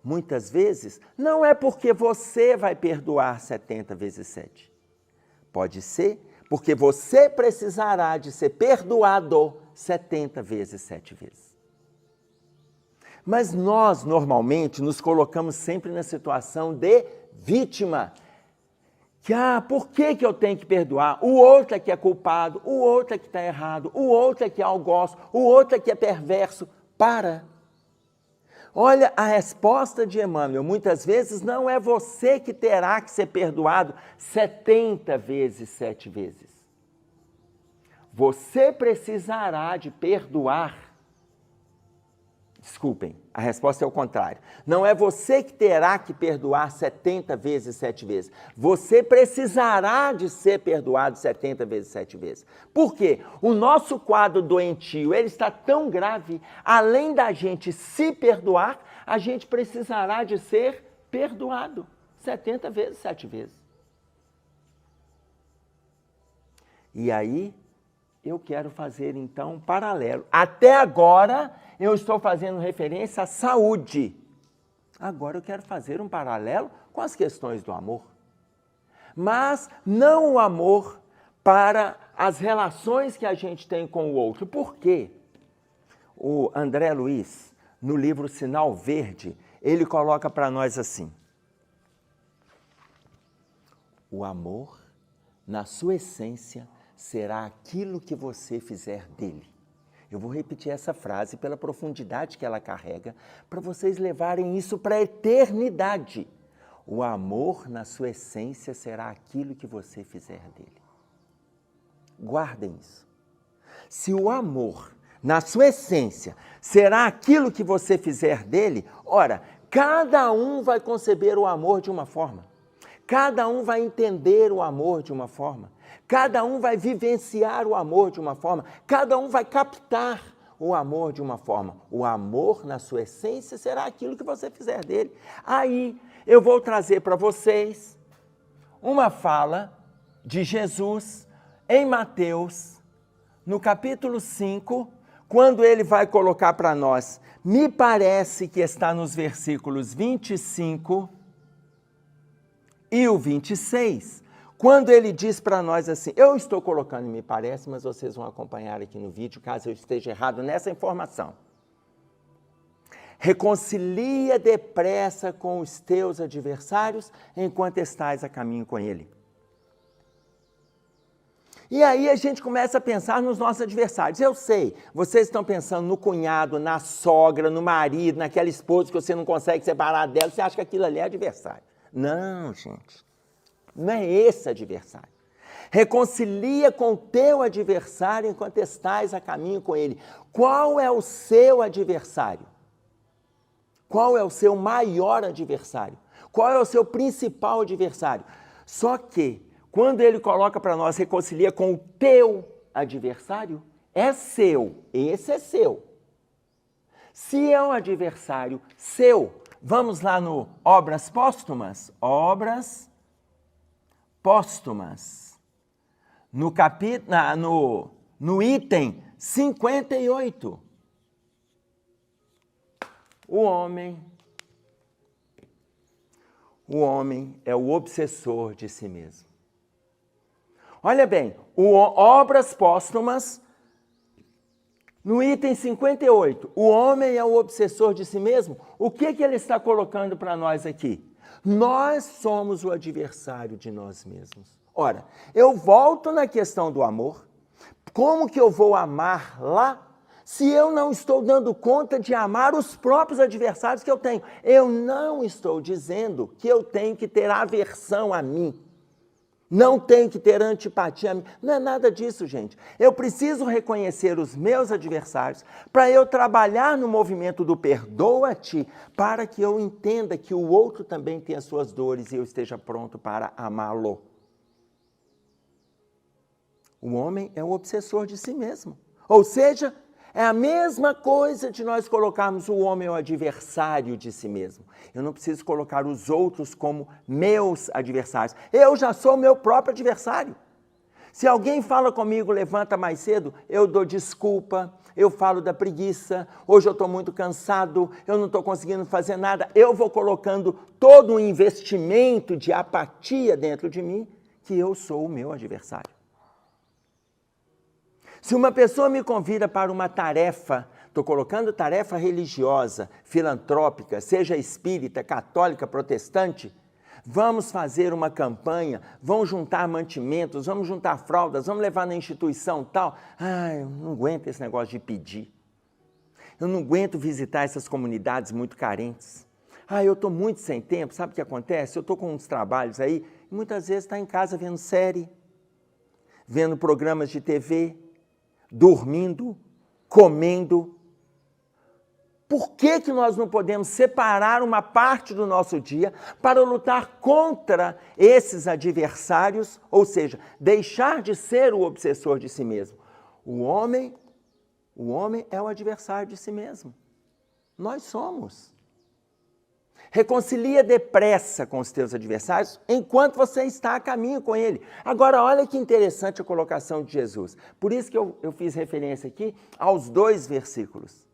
[SPEAKER 3] Muitas vezes, não é porque você vai perdoar 70 vezes 7. Pode ser porque você precisará de ser perdoado 70 vezes 7 vezes. Mas nós, normalmente, nos colocamos sempre na situação de vítima. Por que eu tenho que perdoar? O outro é que é culpado, o outro é que está errado, o outro é que é algoz, o outro é que é perverso. Para! Olha a resposta de Emmanuel. Muitas vezes não é você que terá que ser perdoado 70 vezes, 7 vezes. Você precisará de perdoar. Desculpem, a resposta é o contrário. Não é você que terá que perdoar 70 vezes, 7 vezes. Você precisará de ser perdoado 70 vezes, 7 vezes. Por quê? O nosso quadro doentio, ele está tão grave, além da gente se perdoar, a gente precisará de ser perdoado 70 vezes, 7 vezes. E aí, eu quero fazer, então, um paralelo. Até agora, eu estou fazendo referência à saúde. Agora eu quero fazer um paralelo com as questões do amor. Mas não o amor para as relações que a gente tem com o outro. Por quê? O André Luiz, no livro Sinal Verde, ele coloca para nós assim: o amor, na sua essência, será aquilo que você fizer dele. Eu vou repetir essa frase pela profundidade que ela carrega, para vocês levarem isso para a eternidade. O amor, na sua essência, será aquilo que você fizer dele. Guardem isso. Se o amor, na sua essência, será aquilo que você fizer dele, ora, cada um vai conceber o amor de uma forma. Cada um vai entender o amor de uma forma. Cada um vai vivenciar o amor de uma forma. Cada um vai captar o amor de uma forma. O amor, na sua essência, será aquilo que você fizer dele. Aí, eu vou trazer para vocês uma fala de Jesus em Mateus, no capítulo 5, quando ele vai colocar para nós, me parece que está nos versículos 25 e o 26, quando ele diz para nós assim, eu estou colocando me parece, mas vocês vão acompanhar aqui no vídeo, caso eu esteja errado nessa informação. Reconcilia depressa com os teus adversários, enquanto estás a caminho com ele. E aí a gente começa a pensar nos nossos adversários. Eu sei, vocês estão pensando no cunhado, na sogra, no marido, naquela esposa que você não consegue separar dela, você acha que aquilo ali é adversário. Não, gente, não é esse adversário. Reconcilia com o teu adversário enquanto estás a caminho com ele. Qual é o seu adversário? Qual é o seu maior adversário? Qual é o seu principal adversário? Só que, quando ele coloca para nós, reconcilia com o teu adversário, é seu, esse é seu. Se é um adversário seu, vamos lá no Obras Póstumas. Obras Póstumas. No capítulo, no item 58. O homem é o obsessor de si mesmo. Olha bem, Obras Póstumas, no item 58, o homem é o obsessor de si mesmo. O que ele está colocando para nós aqui? Nós somos o adversário de nós mesmos. Ora, eu volto na questão do amor. Como que eu vou amar lá se eu não estou dando conta de amar os próprios adversários que eu tenho? Eu não estou dizendo que eu tenho que ter aversão a mim. Não tenho que ter antipatia a mim. Não é nada disso, gente. Eu preciso reconhecer os meus adversários para eu trabalhar no movimento do perdoa-te, para que eu entenda que o outro também tem as suas dores e eu esteja pronto para amá-lo. O homem é o obsessor de si mesmo. Ou seja, é a mesma coisa de nós colocarmos o homem o adversário de si mesmo. Eu não preciso colocar os outros como meus adversários. Eu já sou meu próprio adversário. Se alguém fala comigo, levanta mais cedo, eu dou desculpa, eu falo da preguiça, hoje eu estou muito cansado, eu não estou conseguindo fazer nada. Eu vou colocando todo um investimento de apatia dentro de mim, que eu sou o meu adversário. Se uma pessoa me convida para uma tarefa estou colocando tarefa religiosa, filantrópica, seja espírita, católica, protestante. Vamos fazer uma campanha, vamos juntar mantimentos, vamos juntar fraldas, vamos levar na instituição tal. Eu não aguento esse negócio de pedir. Eu não aguento visitar essas comunidades muito carentes. Eu estou muito sem tempo, sabe o que acontece? Eu estou com uns trabalhos aí, e muitas vezes está em casa vendo série, vendo programas de TV, dormindo, comendo. Por que nós não podemos separar uma parte do nosso dia para lutar contra esses adversários, ou seja, deixar de ser o obsessor de si mesmo? O homem é o adversário de si mesmo. Nós somos. Reconcilia depressa com os teus adversários enquanto você está a caminho com ele. Agora, olha que interessante a colocação de Jesus. Por isso que eu fiz referência aqui aos 2 versículos.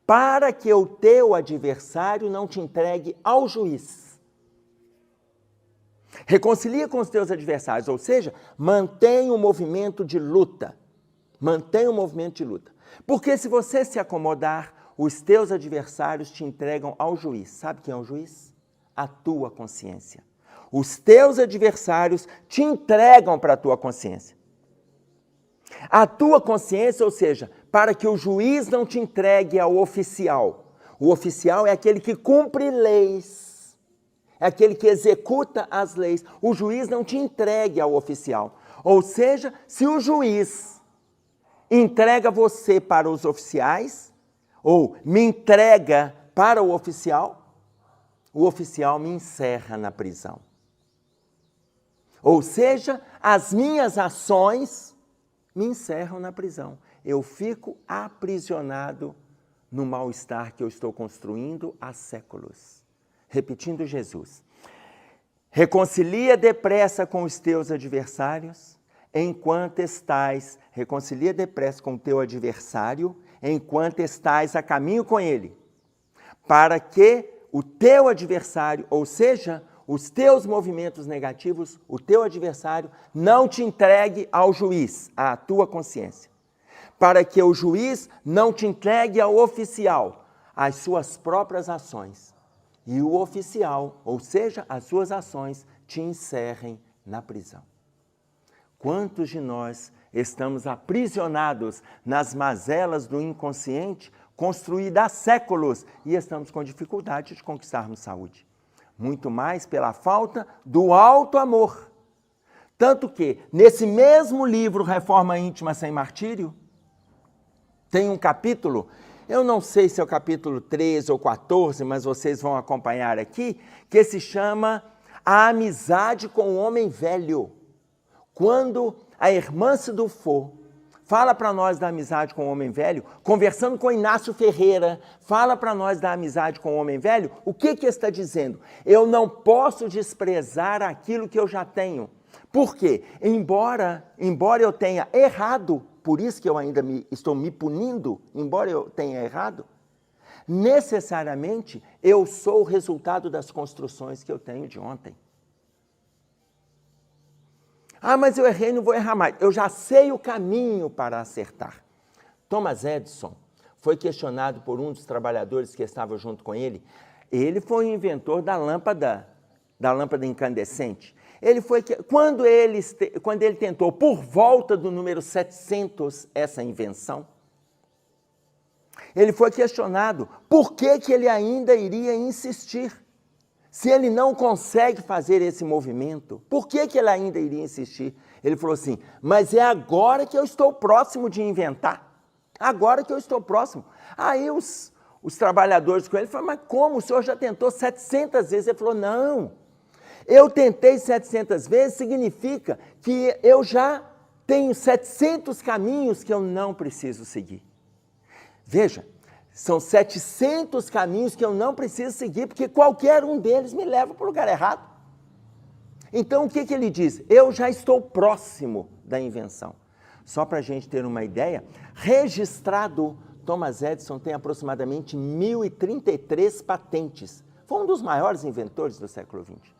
[SPEAKER 3] Para que o teu adversário não te entregue ao juiz. Reconcilia com os teus adversários, ou seja, mantenha o movimento de luta. Mantenha o movimento de luta. Porque se você se acomodar, os teus adversários te entregam ao juiz. Sabe quem é o juiz? A tua consciência. Os teus adversários te entregam para a tua consciência. A tua consciência, ou seja, para que o juiz não te entregue ao oficial. O oficial é aquele que cumpre leis, é aquele que executa as leis. O juiz não te entregue ao oficial. Ou seja, se o juiz entrega você para os oficiais, ou me entrega para o oficial me encerra na prisão. Ou seja, as minhas ações me encerram na prisão. Eu fico aprisionado no mal-estar que eu estou construindo há séculos. Repetindo Jesus. Reconcilia depressa com os teus adversários, reconcilia depressa com o teu adversário, enquanto estás a caminho com ele, para que o teu adversário, ou seja, os teus movimentos negativos, o teu adversário, não te entregue ao juiz, à tua consciência. Para que o juiz não te entregue ao oficial, as suas próprias ações. E o oficial, ou seja, as suas ações, te encerrem na prisão. Quantos de nós estamos aprisionados nas mazelas do inconsciente, construída há séculos, e estamos com dificuldade de conquistarmos saúde? Muito mais pela falta do alto amor. Tanto que, nesse mesmo livro, Reforma Íntima Sem Martírio, tem um capítulo, eu não sei se é o capítulo 13 ou 14, mas vocês vão acompanhar aqui, que se chama A Amizade com o Homem Velho. Quando a irmã Sidufo fala para nós da amizade com o homem velho, conversando com Inácio Ferreira, fala para nós da amizade com o homem velho, o que está dizendo? Eu não posso desprezar aquilo que eu já tenho. Por quê? Embora eu tenha errado, por isso que eu ainda estou me punindo, embora eu tenha errado, necessariamente eu sou o resultado das construções que eu tenho de ontem. Mas eu errei, não vou errar mais. Eu já sei o caminho para acertar. Thomas Edison foi questionado por um dos trabalhadores que estava junto com ele. Ele foi o inventor da lâmpada incandescente. Quando ele tentou, por volta do número 700, essa invenção, ele foi questionado por que ele ainda iria insistir. Se ele não consegue fazer esse movimento, por que ele ainda iria insistir? Ele falou assim, mas é agora que eu estou próximo de inventar. Agora que eu estou próximo. Aí os trabalhadores com ele falaram, mas como? O senhor já tentou 700 vezes? Ele falou, não, eu tentei 700 vezes, significa que eu já tenho 700 caminhos que eu não preciso seguir. Veja, são 700 caminhos que eu não preciso seguir, porque qualquer um deles me leva para o lugar errado. Então, o que ele diz? Eu já estou próximo da invenção. Só para a gente ter uma ideia, registrado, Thomas Edison tem aproximadamente 1033 patentes. Foi um dos maiores inventores do século XX.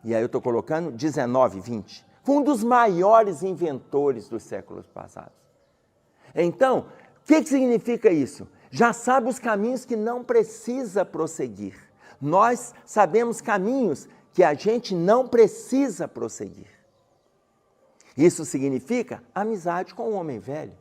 [SPEAKER 3] E aí eu estou colocando 19, 20. Foi um dos maiores inventores dos séculos passados. Então, que significa isso? Já sabe os caminhos que não precisa prosseguir. Nós sabemos caminhos que a gente não precisa prosseguir. Isso significa amizade com o homem velho.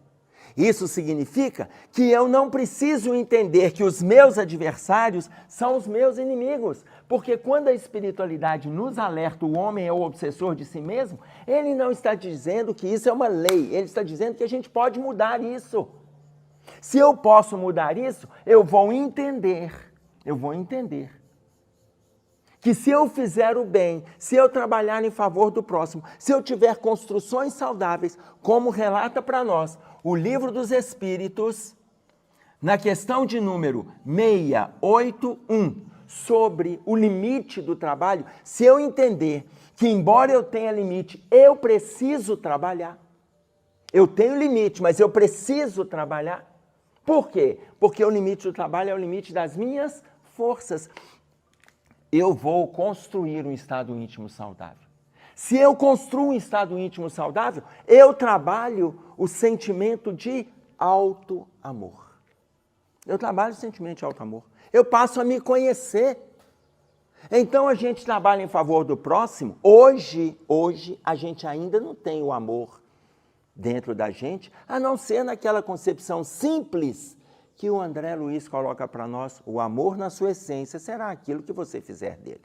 [SPEAKER 3] Isso significa que eu não preciso entender que os meus adversários são os meus inimigos. Porque quando a espiritualidade nos alerta, o homem é o obsessor de si mesmo, ele não está dizendo que isso é uma lei, ele está dizendo que a gente pode mudar isso. Se eu posso mudar isso, eu vou entender que se eu fizer o bem, se eu trabalhar em favor do próximo, se eu tiver construções saudáveis, como relata para nós o Livro dos Espíritos, na questão de número 681, sobre o limite do trabalho, se eu entender que, embora eu tenha limite, eu preciso trabalhar. Eu tenho limite, mas eu preciso trabalhar. Por quê? Porque o limite do trabalho é o limite das minhas forças. Eu vou construir um estado íntimo saudável. Se eu construo um estado íntimo saudável, eu trabalho o sentimento de auto-amor. Eu trabalho o sentimento de auto-amor. Eu passo a me conhecer. Então a gente trabalha em favor do próximo. Hoje a gente ainda não tem o amor dentro da gente, a não ser naquela concepção simples que o André Luiz coloca para nós: o amor na sua essência será aquilo que você fizer dele.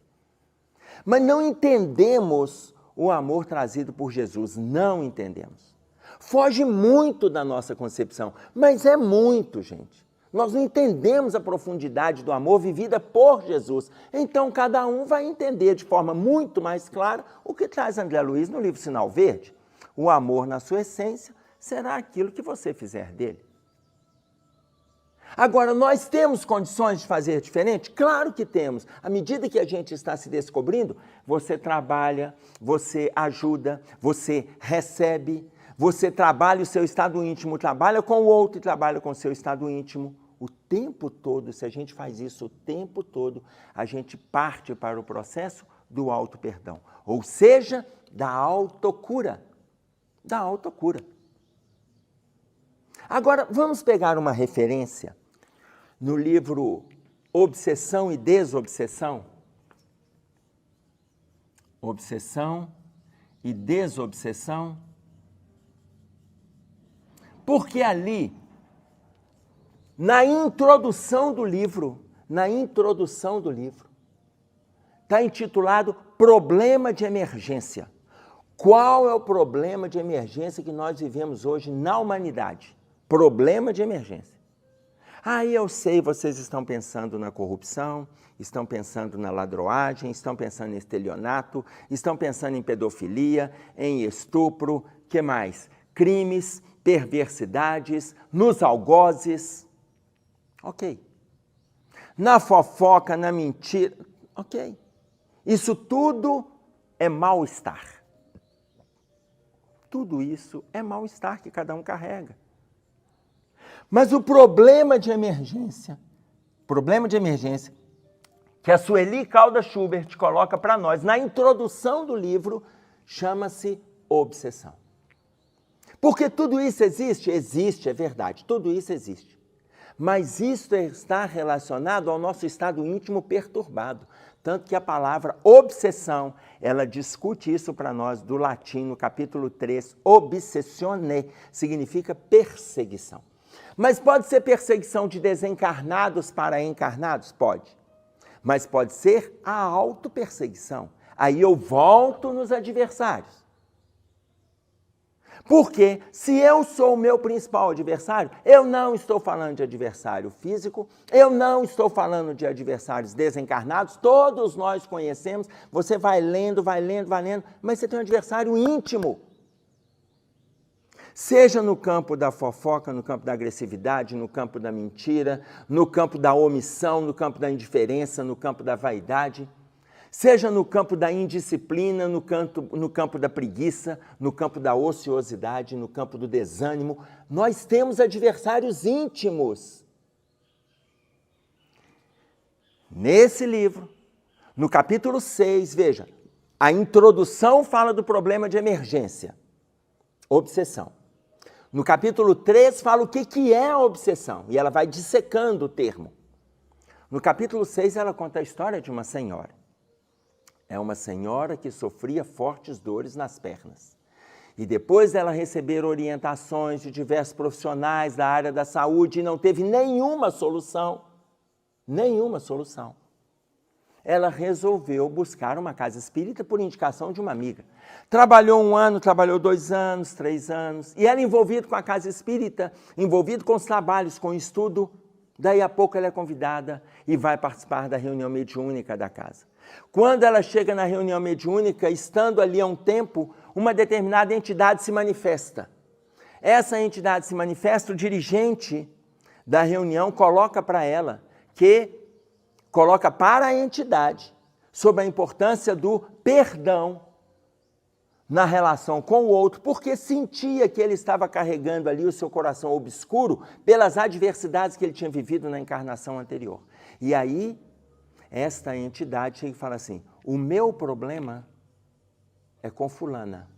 [SPEAKER 3] Mas não entendemos o amor trazido por Jesus, não entendemos. Foge muito da nossa concepção, mas é muito, gente. Nós não entendemos a profundidade do amor vivida por Jesus. Então, cada um vai entender de forma muito mais clara o que traz André Luiz no livro Sinal Verde. O amor na sua essência será aquilo que você fizer dele. Agora, nós temos condições de fazer diferente? Claro que temos. À medida que a gente está se descobrindo, você trabalha, você ajuda, você recebe, você trabalha o seu estado íntimo, trabalha com o outro e trabalha com o seu estado íntimo. O tempo todo, se a gente faz isso o tempo todo, a gente parte para o processo do auto-perdão. Ou seja, da autocura. Da autocura. Agora, vamos pegar uma referência no livro Obsessão e Desobsessão. Obsessão e Desobsessão. Porque ali, na introdução do livro, está intitulado Problema de Emergência. Qual é o problema de emergência que nós vivemos hoje na humanidade? Problema de emergência. Aí eu sei, vocês estão pensando na corrupção, estão pensando na ladroagem, estão pensando em estelionato, estão pensando em pedofilia, em estupro, que mais? Crimes, perversidades, nos algozes. Ok. Na fofoca, na mentira. Ok. Isso tudo é mal-estar. Tudo isso é mal-estar que cada um carrega. Mas o problema de emergência que a Sueli Caldas Schubert coloca para nós na introdução do livro, chama-se obsessão. Porque tudo isso existe? Existe, é verdade, tudo isso existe. Mas isso está relacionado ao nosso estado íntimo perturbado. Tanto que a palavra obsessão, ela discute isso para nós do latim, no capítulo 3, obsessione, significa perseguição. Mas pode ser perseguição de desencarnados para encarnados? Pode. Mas pode ser a autoperseguição. Aí eu volto nos adversários. Porque se eu sou o meu principal adversário, eu não estou falando de adversário físico, eu não estou falando de adversários desencarnados, todos nós conhecemos, você vai lendo, mas você tem um adversário íntimo. Seja no campo da fofoca, no campo da agressividade, no campo da mentira, no campo da omissão, no campo da indiferença, no campo da vaidade. Seja no campo da indisciplina, no campo da preguiça, no campo da ociosidade, no campo do desânimo. Nós temos adversários íntimos. Nesse livro, no capítulo 6, veja, a introdução fala do problema de emergência, obsessão. No capítulo 3 fala o que é a obsessão, e ela vai dissecando o termo. No capítulo 6 ela conta a história de uma senhora. É uma senhora que sofria fortes dores nas pernas. E depois dela receber orientações de diversos profissionais da área da saúde e não teve nenhuma solução, ela resolveu buscar uma casa espírita por indicação de uma amiga. Trabalhou 1 ano, trabalhou 2 anos, 3 anos, e ela envolvida com a casa espírita, envolvida com os trabalhos, com o estudo. Daí a pouco ela é convidada e vai participar da reunião mediúnica da casa. Quando ela chega na reunião mediúnica, estando ali há um tempo, uma determinada entidade se manifesta. Essa entidade se manifesta, o dirigente da reunião coloca para a entidade sobre a importância do perdão na relação com o outro, porque sentia que ele estava carregando ali o seu coração obscuro pelas adversidades que ele tinha vivido na encarnação anterior. E aí, esta entidade chega e fala assim: o meu problema é com fulana.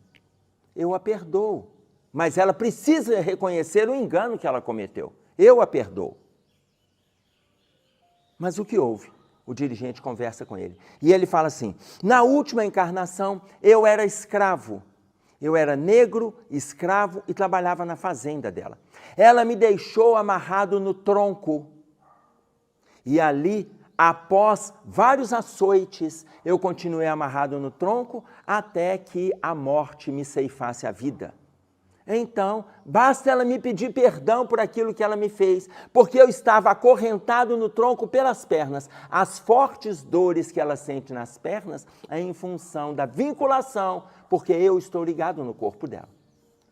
[SPEAKER 3] Eu a perdoo, mas ela precisa reconhecer o engano que ela cometeu. Eu a perdoo. Mas o que houve? O dirigente conversa com ele. E ele fala assim: na última encarnação, eu era escravo. Eu era negro, escravo e trabalhava na fazenda dela. Ela me deixou amarrado no tronco. E ali, após vários açoites, eu continuei amarrado no tronco até que a morte me ceifasse a vida. Então, basta ela me pedir perdão por aquilo que ela me fez, porque eu estava acorrentado no tronco pelas pernas. As fortes dores que ela sente nas pernas é em função da vinculação, porque eu estou ligado no corpo dela.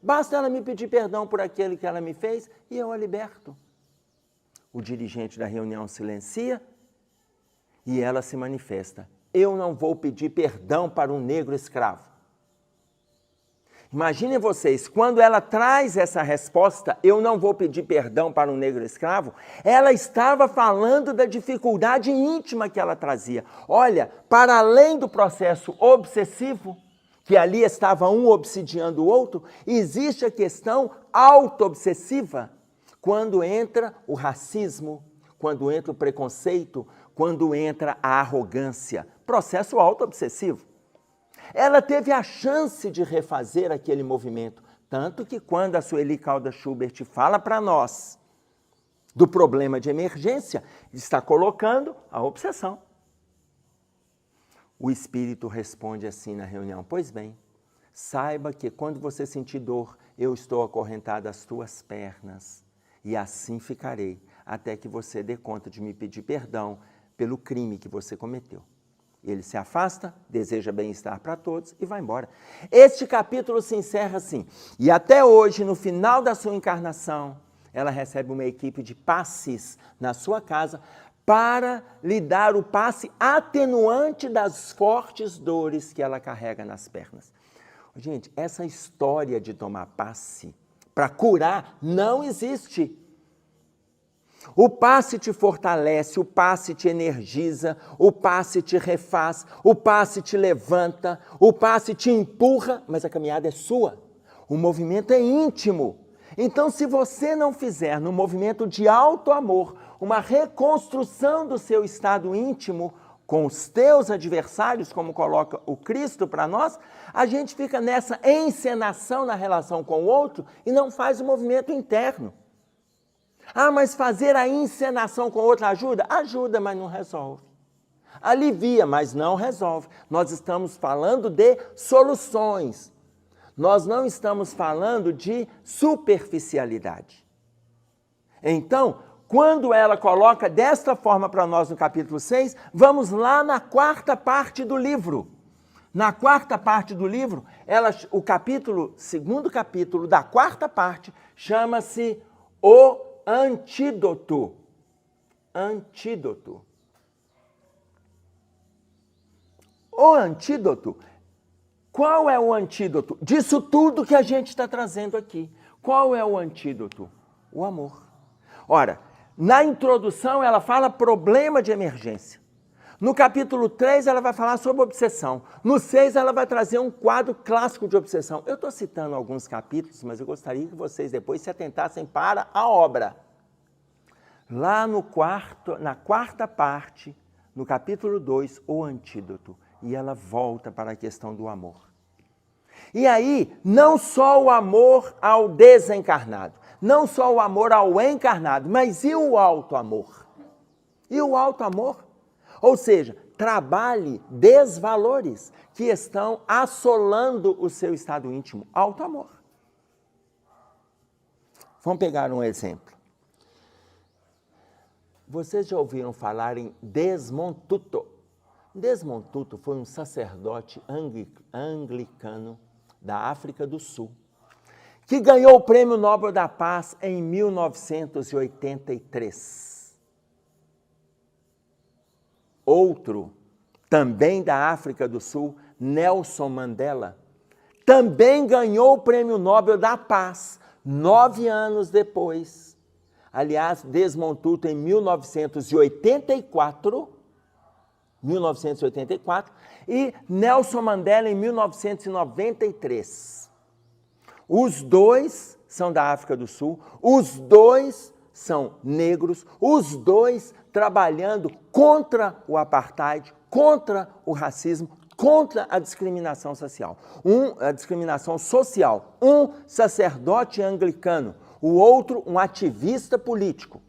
[SPEAKER 3] Basta ela me pedir perdão por aquilo que ela me fez e eu a liberto. O dirigente da reunião silencia e ela se manifesta: eu não vou pedir perdão para um negro escravo. Imaginem vocês, quando ela traz essa resposta, eu não vou pedir perdão para um negro escravo, ela estava falando da dificuldade íntima que ela trazia. Olha, para além do processo obsessivo, que ali estava um obsidiando o outro, existe a questão auto-obsessiva, quando entra o racismo, quando entra o preconceito, quando entra a arrogância. Processo auto-obsessivo. Ela teve a chance de refazer aquele movimento, tanto que quando a Sueli Caldas Schubert fala para nós do problema de emergência, está colocando a obsessão. O espírito responde assim na reunião: pois bem, saiba que quando você sentir dor, eu estou acorrentado às tuas pernas, e assim ficarei, até que você dê conta de me pedir perdão pelo crime que você cometeu. Ele se afasta, deseja bem-estar para todos e vai embora. Este capítulo se encerra assim. E até hoje, no final da sua encarnação, ela recebe uma equipe de passes na sua casa para lhe dar o passe atenuante das fortes dores que ela carrega nas pernas. Gente, essa história de tomar passe para curar não existe. O passe te fortalece, o passe te energiza, o passe te refaz, o passe te levanta, o passe te empurra, mas a caminhada é sua. O movimento é íntimo. Então, se você não fizer no movimento de alto amor uma reconstrução do seu estado íntimo com os teus adversários, como coloca o Cristo para nós, a gente fica nessa encenação na relação com o outro e não faz o movimento interno. Ah, mas fazer a encenação com outra ajuda? Ajuda, mas não resolve. Alivia, mas não resolve. Nós estamos falando de soluções. Nós não estamos falando de superficialidade. Então, quando ela coloca desta forma para nós no capítulo 6, vamos lá na quarta parte do livro. Na quarta parte do livro, segundo capítulo da quarta parte, chama-se O Antídoto. Antídoto. O antídoto. Qual é o antídoto disso tudo que a gente está trazendo aqui? Qual é o antídoto? O amor. Ora, na introdução ela fala problema de emergência. No capítulo 3, ela vai falar sobre obsessão. No 6, ela vai trazer um quadro clássico de obsessão. Eu estou citando alguns capítulos, mas eu gostaria que vocês depois se atentassem para a obra. Lá na quarta parte, no capítulo 2, o antídoto. E ela volta para a questão do amor. E aí, não só o amor ao desencarnado, não só o amor ao encarnado, mas e o alto amor? E o alto amor? Ou seja, trabalhe desvalores que estão assolando o seu estado íntimo. Alto amor. Vamos pegar um exemplo. Vocês já ouviram falar em Desmond Tutu? Desmond Tutu foi um sacerdote anglicano da África do Sul, que ganhou o Prêmio Nobel da Paz em 1983. Outro, também da África do Sul, Nelson Mandela, também ganhou o Prêmio Nobel da Paz 9 anos depois. Aliás, Desmond Tutu em 1984 e Nelson Mandela em 1993. Os dois são da África do Sul, os dois são negros, os dois trabalhando contra o apartheid, contra o racismo, contra a discriminação social. Um sacerdote anglicano, o outro um ativista político.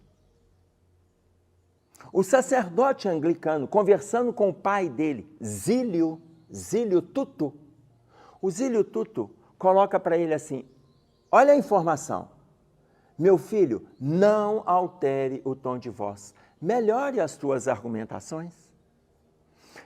[SPEAKER 3] O sacerdote anglicano, conversando com o pai dele, Zílio Tutu, o Zílio Tutu coloca para ele assim, olha a informação, meu filho, não altere o tom de voz, melhore as tuas argumentações.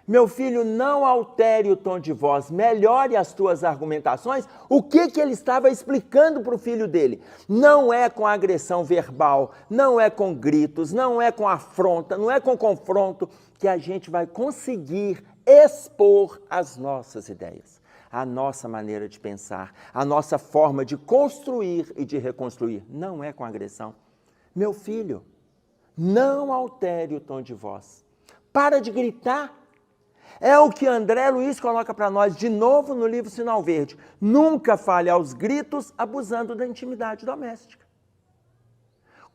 [SPEAKER 3] Meu filho, não altere o tom de voz, melhore as tuas argumentações. O que ele estava explicando para o filho dele? Não é com agressão verbal, não é com gritos, não é com afronta, não é com confronto que a gente vai conseguir expor as nossas ideias, a nossa maneira de pensar, a nossa forma de construir e de reconstruir. Não é com agressão. Meu filho, não altere o tom de voz. Para de gritar. É o que André Luiz coloca para nós de novo no livro Sinal Verde. Nunca fale aos gritos abusando da intimidade doméstica.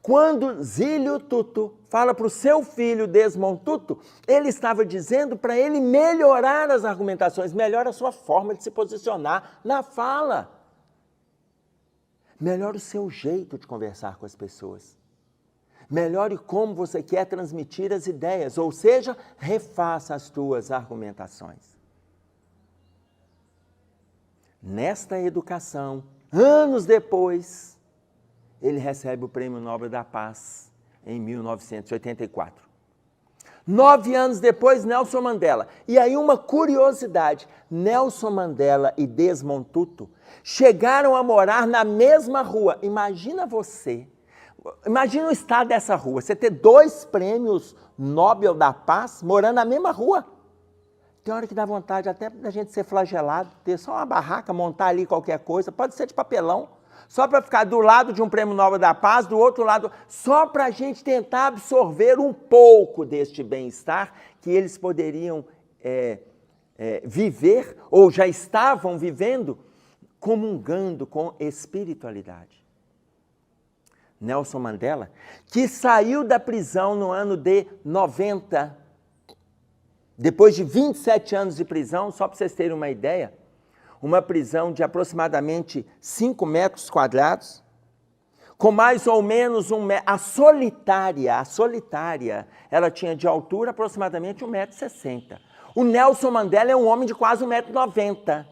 [SPEAKER 3] Quando Zílio Tutu fala para o seu filho Desmond Tutu, ele estava dizendo para ele melhorar as argumentações, melhora a sua forma de se posicionar na fala. Melhora o seu jeito de conversar com as pessoas. Melhore como você quer transmitir as ideias, ou seja, refaça as tuas argumentações. Nesta educação, anos depois, ele recebe o Prêmio Nobel da Paz, em 1984. 9 anos depois, Nelson Mandela. E aí uma curiosidade, Nelson Mandela e Desmond Tutu chegaram a morar na mesma rua. Imagina o estado dessa rua, você ter 2 prêmios Nobel da Paz morando na mesma rua. Tem hora que dá vontade até da gente ser flagelado, ter só uma barraca, montar ali qualquer coisa, pode ser de papelão, só para ficar do lado de um Prêmio Nobel da Paz, do outro lado, só para a gente tentar absorver um pouco deste bem-estar que eles poderiam viver, ou já estavam vivendo, comungando com espiritualidade. Nelson Mandela, que saiu da prisão no ano de 90, depois de 27 anos de prisão, só para vocês terem uma ideia, uma prisão de aproximadamente 5 metros quadrados, com mais ou menos a solitária, ela tinha de altura aproximadamente 1,60 m. O Nelson Mandela é um homem de quase 1,90 m.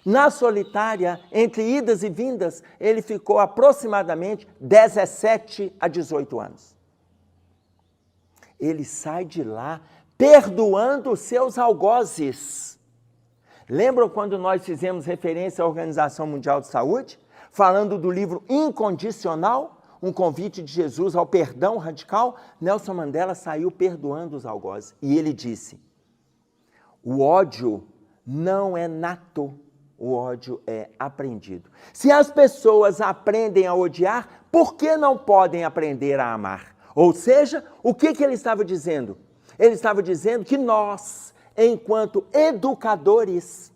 [SPEAKER 3] Na solitária, entre idas e vindas, ele ficou aproximadamente 17 a 18 anos. Ele sai de lá perdoando os seus algozes. Lembram quando nós fizemos referência à Organização Mundial de Saúde? Falando do livro Incondicional, um convite de Jesus ao perdão radical? Nelson Mandela saiu perdoando os algozes. E ele disse, o ódio não é nato. O ódio é aprendido. Se as pessoas aprendem a odiar, por que não podem aprender a amar? Ou seja, o que ele estava dizendo? Ele estava dizendo que nós, enquanto educadores,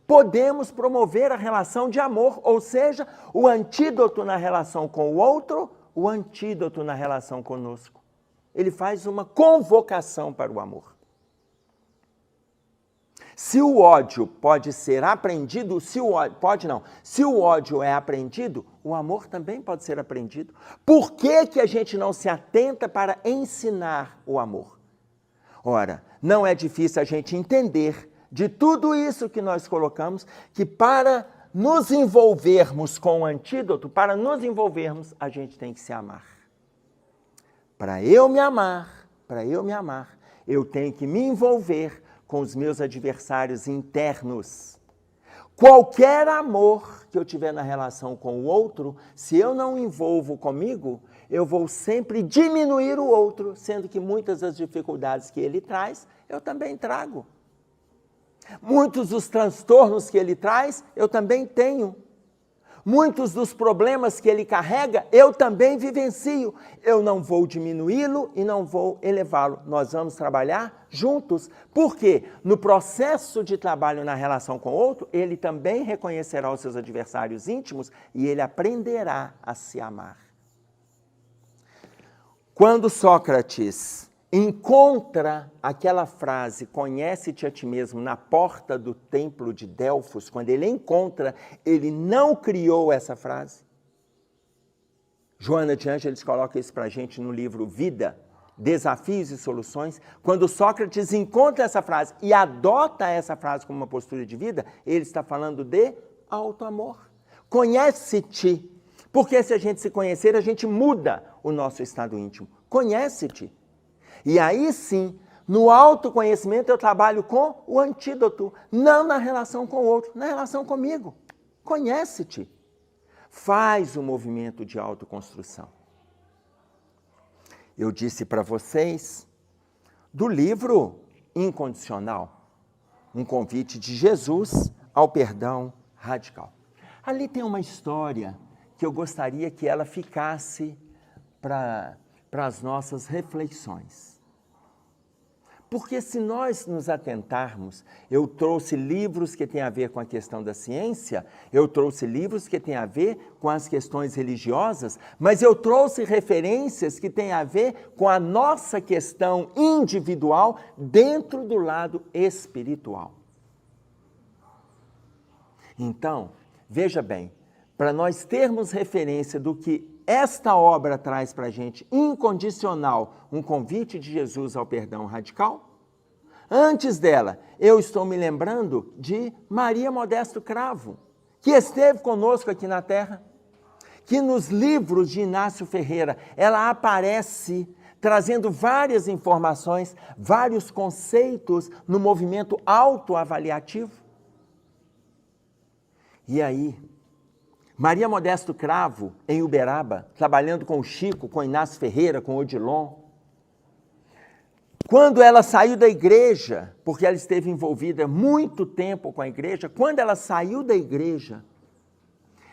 [SPEAKER 3] podemos promover a relação de amor, ou seja, o antídoto na relação com o outro, o antídoto na relação conosco. Ele faz uma convocação para o amor. Se o ódio pode ser aprendido, se o ódio é aprendido, o amor também pode ser aprendido. Por que a gente não se atenta para ensinar o amor? Ora, não é difícil a gente entender de tudo isso que nós colocamos, que para nos envolvermos com o antídoto, para nos envolvermos, a gente tem que se amar. Para eu me amar, eu tenho que me envolver com os meus adversários internos. Qualquer amor que eu tiver na relação com o outro, se eu não envolvo comigo, eu vou sempre diminuir o outro, sendo que muitas das dificuldades que ele traz, eu também trago. Muitos dos transtornos que ele traz, eu também tenho. Muitos dos problemas que ele carrega, eu também vivencio. Eu não vou diminuí-lo e não vou elevá-lo. Nós vamos trabalhar juntos. Por quê? No processo de trabalho na relação com o outro, ele também reconhecerá os seus adversários íntimos e ele aprenderá a se amar. Quando Sócrates encontra aquela frase, conhece-te a ti mesmo, na porta do templo de Delfos, quando ele encontra, ele não criou essa frase. Joana de Ângeles coloca isso para a gente no livro Vida, Desafios e Soluções. Quando Sócrates encontra essa frase e adota essa frase como uma postura de vida, ele está falando de auto-amor. Conhece-te, porque se a gente se conhecer, a gente muda o nosso estado íntimo. Conhece-te. E aí sim, no autoconhecimento eu trabalho com o antídoto, não na relação com o outro, na relação comigo. Conhece-te. Faz o movimento de autoconstrução. Eu disse para vocês do livro Incondicional, um convite de Jesus ao perdão radical. Ali tem uma história que eu gostaria que ela ficasse para as nossas reflexões. Porque se nós nos atentarmos, eu trouxe livros que têm a ver com a questão da ciência, eu trouxe livros que têm a ver com as questões religiosas, mas eu trouxe referências que têm a ver com a nossa questão individual dentro do lado espiritual. Então, veja bem, para nós termos referência do que esta obra traz para a gente, Incondicional, um convite de Jesus ao perdão radical. Antes dela, eu estou me lembrando de Maria Modesto Cravo, que esteve conosco aqui na Terra, que nos livros de Inácio Ferreira, ela aparece trazendo várias informações, vários conceitos no movimento autoavaliativo. E aí, Maria Modesto Cravo, em Uberaba, trabalhando com o Chico, com o Inácio Ferreira, com o Odilon. Quando ela saiu da igreja, porque ela esteve envolvida muito tempo com a igreja, quando ela saiu da igreja,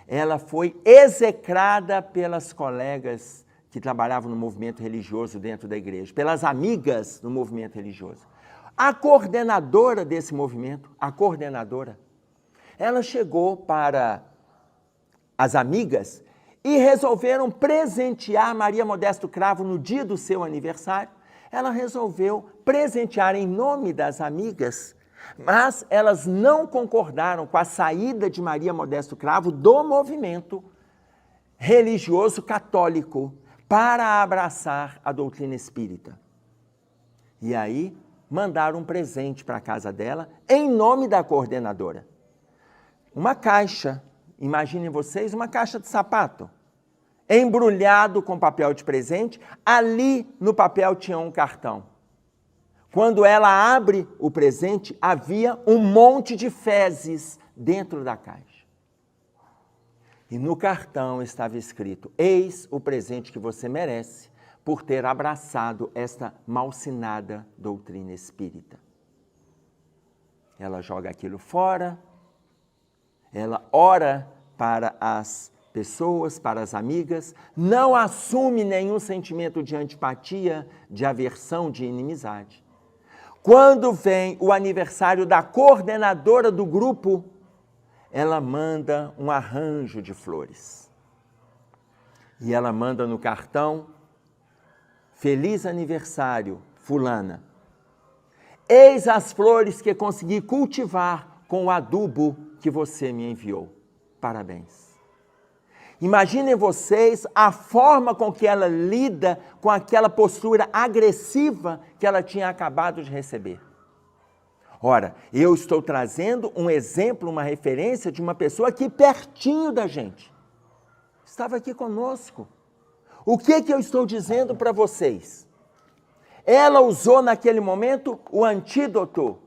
[SPEAKER 3] ela foi execrada pelas colegas que trabalhavam no movimento religioso dentro da igreja, pelas amigas do movimento religioso. A coordenadora desse movimento, ela chegou para as amigas e resolveram presentear Maria Modesto Cravo no dia do seu aniversário. Ela resolveu presentear em nome das amigas, mas elas não concordaram com a saída de Maria Modesto Cravo do movimento religioso católico para abraçar a doutrina espírita. E aí mandaram um presente para a casa dela em nome da coordenadora. Uma caixa. Imaginem vocês uma caixa de sapato, embrulhado com papel de presente, ali no papel tinha um cartão. Quando ela abre o presente, havia um monte de fezes dentro da caixa. E no cartão estava escrito: eis o presente que você merece por ter abraçado esta malsinada doutrina espírita. Ela joga aquilo fora. Ela ora para as pessoas, para as amigas, não assume nenhum sentimento de antipatia, de aversão, de inimizade. Quando vem o aniversário da coordenadora do grupo, ela manda um arranjo de flores. E ela manda no cartão: feliz aniversário, fulana. Eis as flores que consegui cultivar com o adubo que você me enviou. Parabéns. Imaginem vocês a forma com que ela lida com aquela postura agressiva que ela tinha acabado de receber. Ora, eu estou trazendo um exemplo, uma referência de uma pessoa aqui pertinho da gente. Estava aqui conosco. O que eu estou dizendo para vocês? Ela usou naquele momento o antídoto.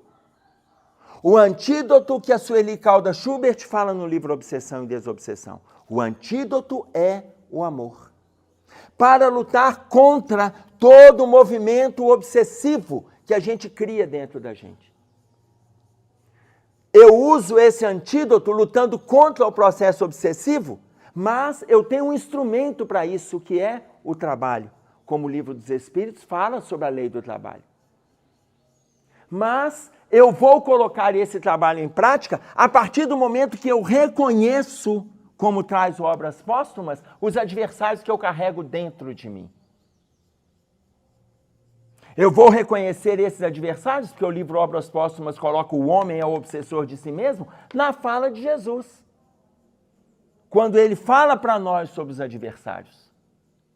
[SPEAKER 3] O antídoto que a Sueli Caldas Schubert fala no livro Obsessão e Desobsessão. O antídoto é o amor. Para lutar contra todo o movimento obsessivo que a gente cria dentro da gente. Eu uso esse antídoto lutando contra o processo obsessivo, mas eu tenho um instrumento para isso, que é o trabalho. Como o Livro dos Espíritos fala sobre a lei do trabalho. Mas eu vou colocar esse trabalho em prática a partir do momento que eu reconheço, como traz o Obras Póstumas, os adversários que eu carrego dentro de mim. Eu vou reconhecer esses adversários, porque o livro Obras Póstumas coloca o homem é o obsessor de si mesmo, na fala de Jesus. Quando ele fala para nós sobre os adversários.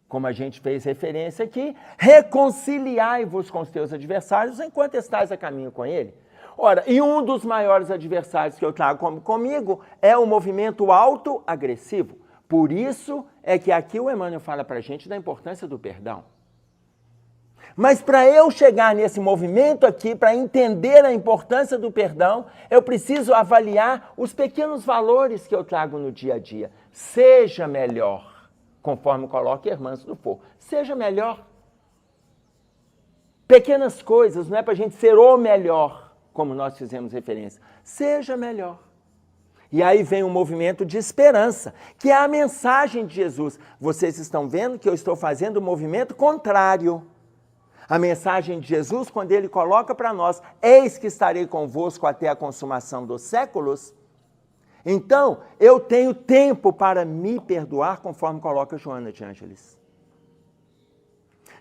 [SPEAKER 3] Como a gente fez referência aqui, reconciliai-vos com os teus adversários enquanto estais a caminho com ele. Ora, e um dos maiores adversários que eu trago comigo é o movimento autoagressivo. Por isso é que aqui o Emmanuel fala para a gente da importância do perdão. Mas para eu chegar nesse movimento aqui, para entender a importância do perdão, eu preciso avaliar os pequenos valores que eu trago no dia a dia. Seja melhor, conforme coloca Irmãs do Fogo. Seja melhor. Pequenas coisas, não é para a gente ser o melhor, como nós fizemos referência. Seja melhor. E aí vem um movimento de esperança, que é a mensagem de Jesus. Vocês estão vendo que eu estou fazendo um movimento contrário. A mensagem de Jesus, quando ele coloca para nós, eis que estarei convosco até a consumação dos séculos. Então, eu tenho tempo para me perdoar, conforme coloca Joana de Ângeles.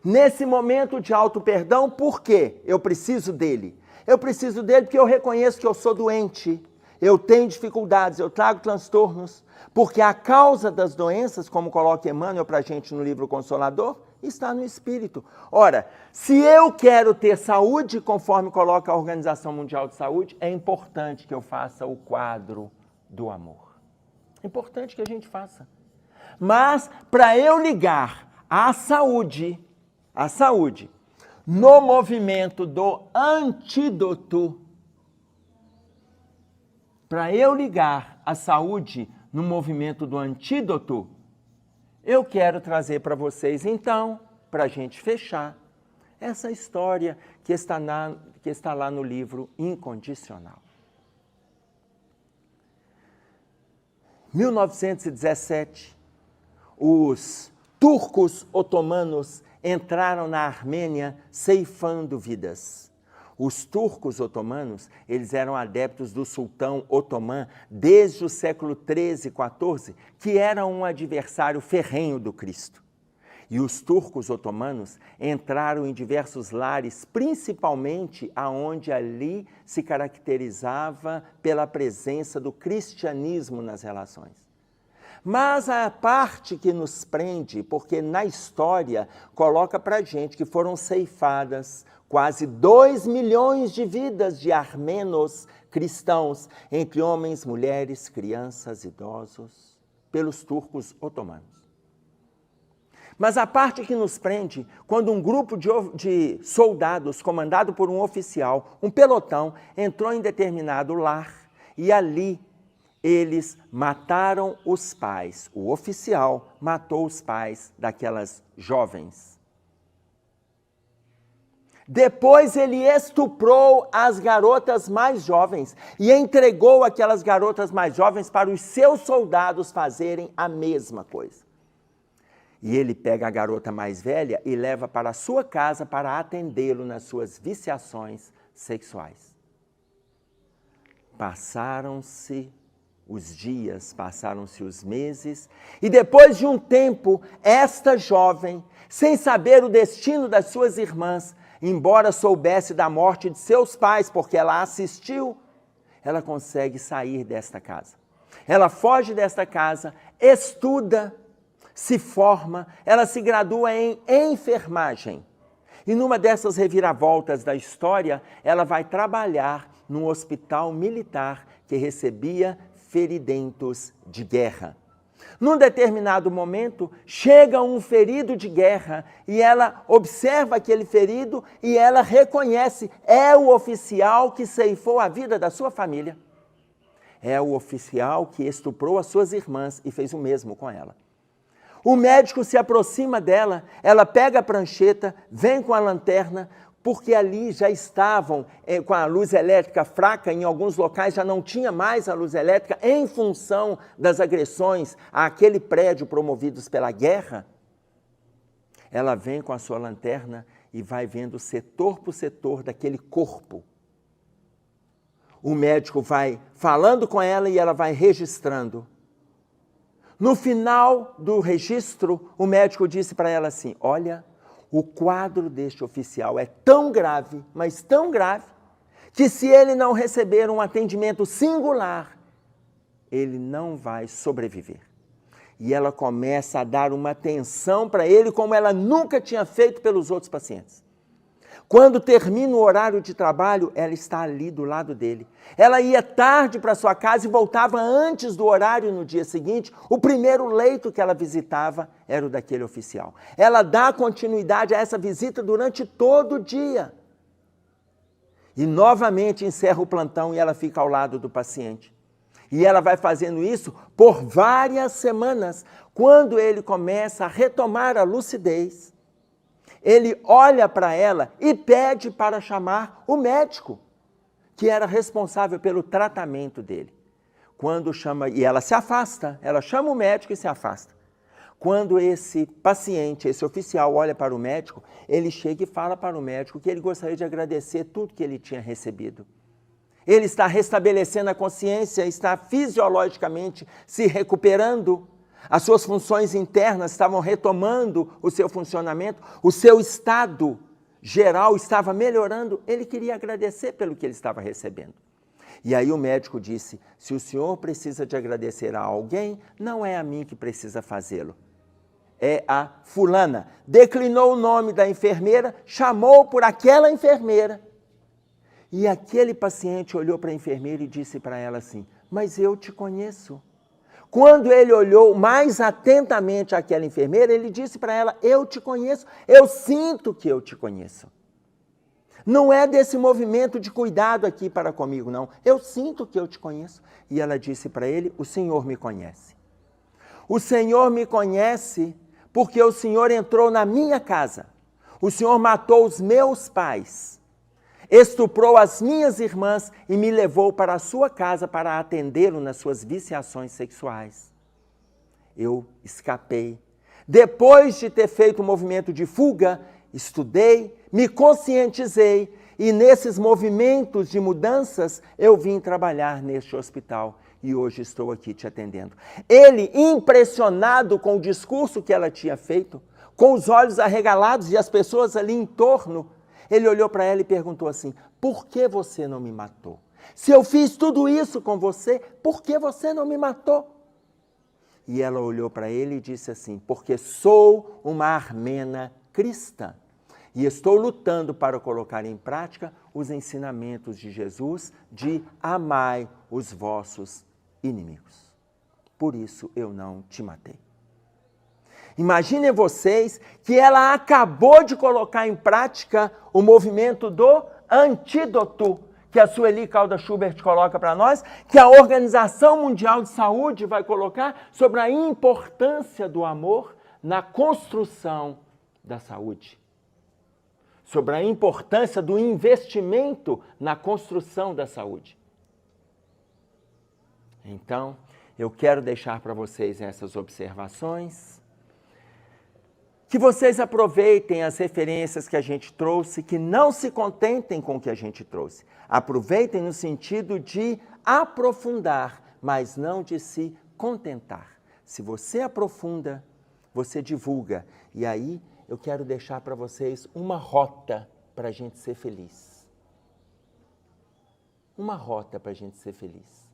[SPEAKER 3] Nesse momento de auto-perdão, por quê? Eu preciso dele. Eu preciso dele porque eu reconheço que eu sou doente, eu tenho dificuldades, eu trago transtornos, porque a causa das doenças, como coloca Emmanuel para a gente no livro Consolador, está no espírito. Ora, se eu quero ter saúde, conforme coloca a Organização Mundial de Saúde, é importante que eu faça o quadro do amor. É importante que a gente faça. Mas, para eu ligar a saúde, no movimento do antídoto, para eu ligar a saúde no movimento do antídoto, eu quero trazer para vocês, então, para a gente fechar, essa história que está lá no livro Incondicional. 1917, os turcos otomanos entraram na Armênia ceifando vidas. Os turcos otomanos, eles eram adeptos do sultão otomã desde o século XIII e XIV, que era um adversário ferrenho do Cristo. E os turcos otomanos entraram em diversos lares, principalmente aonde ali se caracterizava pela presença do cristianismo nas relações. Mas a parte que nos prende, porque na história coloca para a gente que foram ceifadas quase 2 milhões de vidas de armenos cristãos, entre homens, mulheres, crianças, idosos, pelos turcos otomanos. Mas a parte que nos prende, quando um grupo de soldados, comandado por um oficial, um pelotão, entrou em determinado lar e ali eles mataram os pais. O oficial matou os pais daquelas jovens. Depois ele estuprou as garotas mais jovens e entregou aquelas garotas mais jovens para os seus soldados fazerem a mesma coisa. E ele pega a garota mais velha e leva para a sua casa para atendê-lo nas suas viciações sexuais. Passaram-se os dias, passaram-se os meses, e depois de um tempo, esta jovem, sem saber o destino das suas irmãs, embora soubesse da morte de seus pais, porque ela assistiu, ela consegue sair desta casa. Ela foge desta casa, estuda, se forma, ela se gradua em enfermagem. E numa dessas reviravoltas da história, ela vai trabalhar num hospital militar que recebia feridentos de guerra. Num determinado momento, chega um ferido de guerra e ela observa aquele ferido e ela reconhece, é o oficial que ceifou a vida da sua família. É o oficial que estuprou as suas irmãs e fez o mesmo com ela. O médico se aproxima dela, ela pega a prancheta, vem com a lanterna, porque ali já estavam com a luz elétrica fraca, em alguns locais já não tinha mais a luz elétrica, em função das agressões àquele prédio promovidos pela guerra. Ela vem com a sua lanterna e vai vendo setor por setor daquele corpo. O médico vai falando com ela e ela vai registrando. No final do registro, o médico disse para ela assim: olha, o quadro deste oficial é tão grave, mas tão grave, que se ele não receber um atendimento singular, ele não vai sobreviver. E ela começa a dar uma atenção para ele como ela nunca tinha feito pelos outros pacientes. Quando termina o horário de trabalho, ela está ali do lado dele. Ela ia tarde para sua casa e voltava antes do horário no dia seguinte. O primeiro leito que ela visitava era o daquele oficial. Ela dá continuidade a essa visita durante todo o dia. E novamente encerra o plantão e ela fica ao lado do paciente. E ela vai fazendo isso por várias semanas. Quando ele começa a retomar a lucidez, ele olha para ela e pede para chamar o médico, que era responsável pelo tratamento dele. Quando chama, e ela se afasta, ela chama o médico e se afasta. Quando esse paciente, esse oficial olha para o médico, ele chega e fala para o médico que ele gostaria de agradecer tudo que ele tinha recebido. Ele está restabelecendo a consciência, está fisiologicamente se recuperando. As suas funções internas estavam retomando o seu funcionamento, o seu estado geral estava melhorando. Ele queria agradecer pelo que ele estava recebendo. E aí o médico disse: se o senhor precisa de agradecer a alguém, não é a mim que precisa fazê-lo. É a fulana. Declinou o nome da enfermeira, chamou por aquela enfermeira. E aquele paciente olhou para a enfermeira e disse para ela assim: mas eu te conheço. Quando ele olhou mais atentamente àquela enfermeira, ele disse para ela: eu te conheço, eu sinto que eu te conheço. Não é desse movimento de cuidado aqui para comigo, não. Eu sinto que eu te conheço. E ela disse para ele: o Senhor me conhece. O Senhor me conhece porque o Senhor entrou na minha casa. O Senhor matou os meus pais. Estuprou as minhas irmãs e me levou para a sua casa para atendê-lo nas suas viciações sexuais. Eu escapei. Depois de ter feito um movimento de fuga, estudei, me conscientizei e nesses movimentos de mudanças eu vim trabalhar neste hospital e hoje estou aqui te atendendo. Ele, impressionado com o discurso que ela tinha feito, com os olhos arregalados e as pessoas ali em torno, ele olhou para ela e perguntou assim: por que você não me matou? Se eu fiz tudo isso com você, por que você não me matou? E ela olhou para ele e disse assim: porque sou uma armena cristã e estou lutando para colocar em prática os ensinamentos de Jesus de amai os vossos inimigos. Por isso eu não te matei. Imaginem vocês que ela acabou de colocar em prática o movimento do antídoto, que a Sueli Caldas Schubert coloca para nós, que a Organização Mundial de Saúde vai colocar sobre a importância do amor na construção da saúde. sobre a importância do investimento na construção da saúde. Então, eu quero deixar para vocês essas observações, que vocês aproveitem as referências que a gente trouxe, que não se contentem com o que a gente trouxe. Aproveitem no sentido de aprofundar, mas não de se contentar. Se você aprofunda, você divulga. E aí eu quero deixar para vocês uma rota para a gente ser feliz. Uma rota para a gente ser feliz.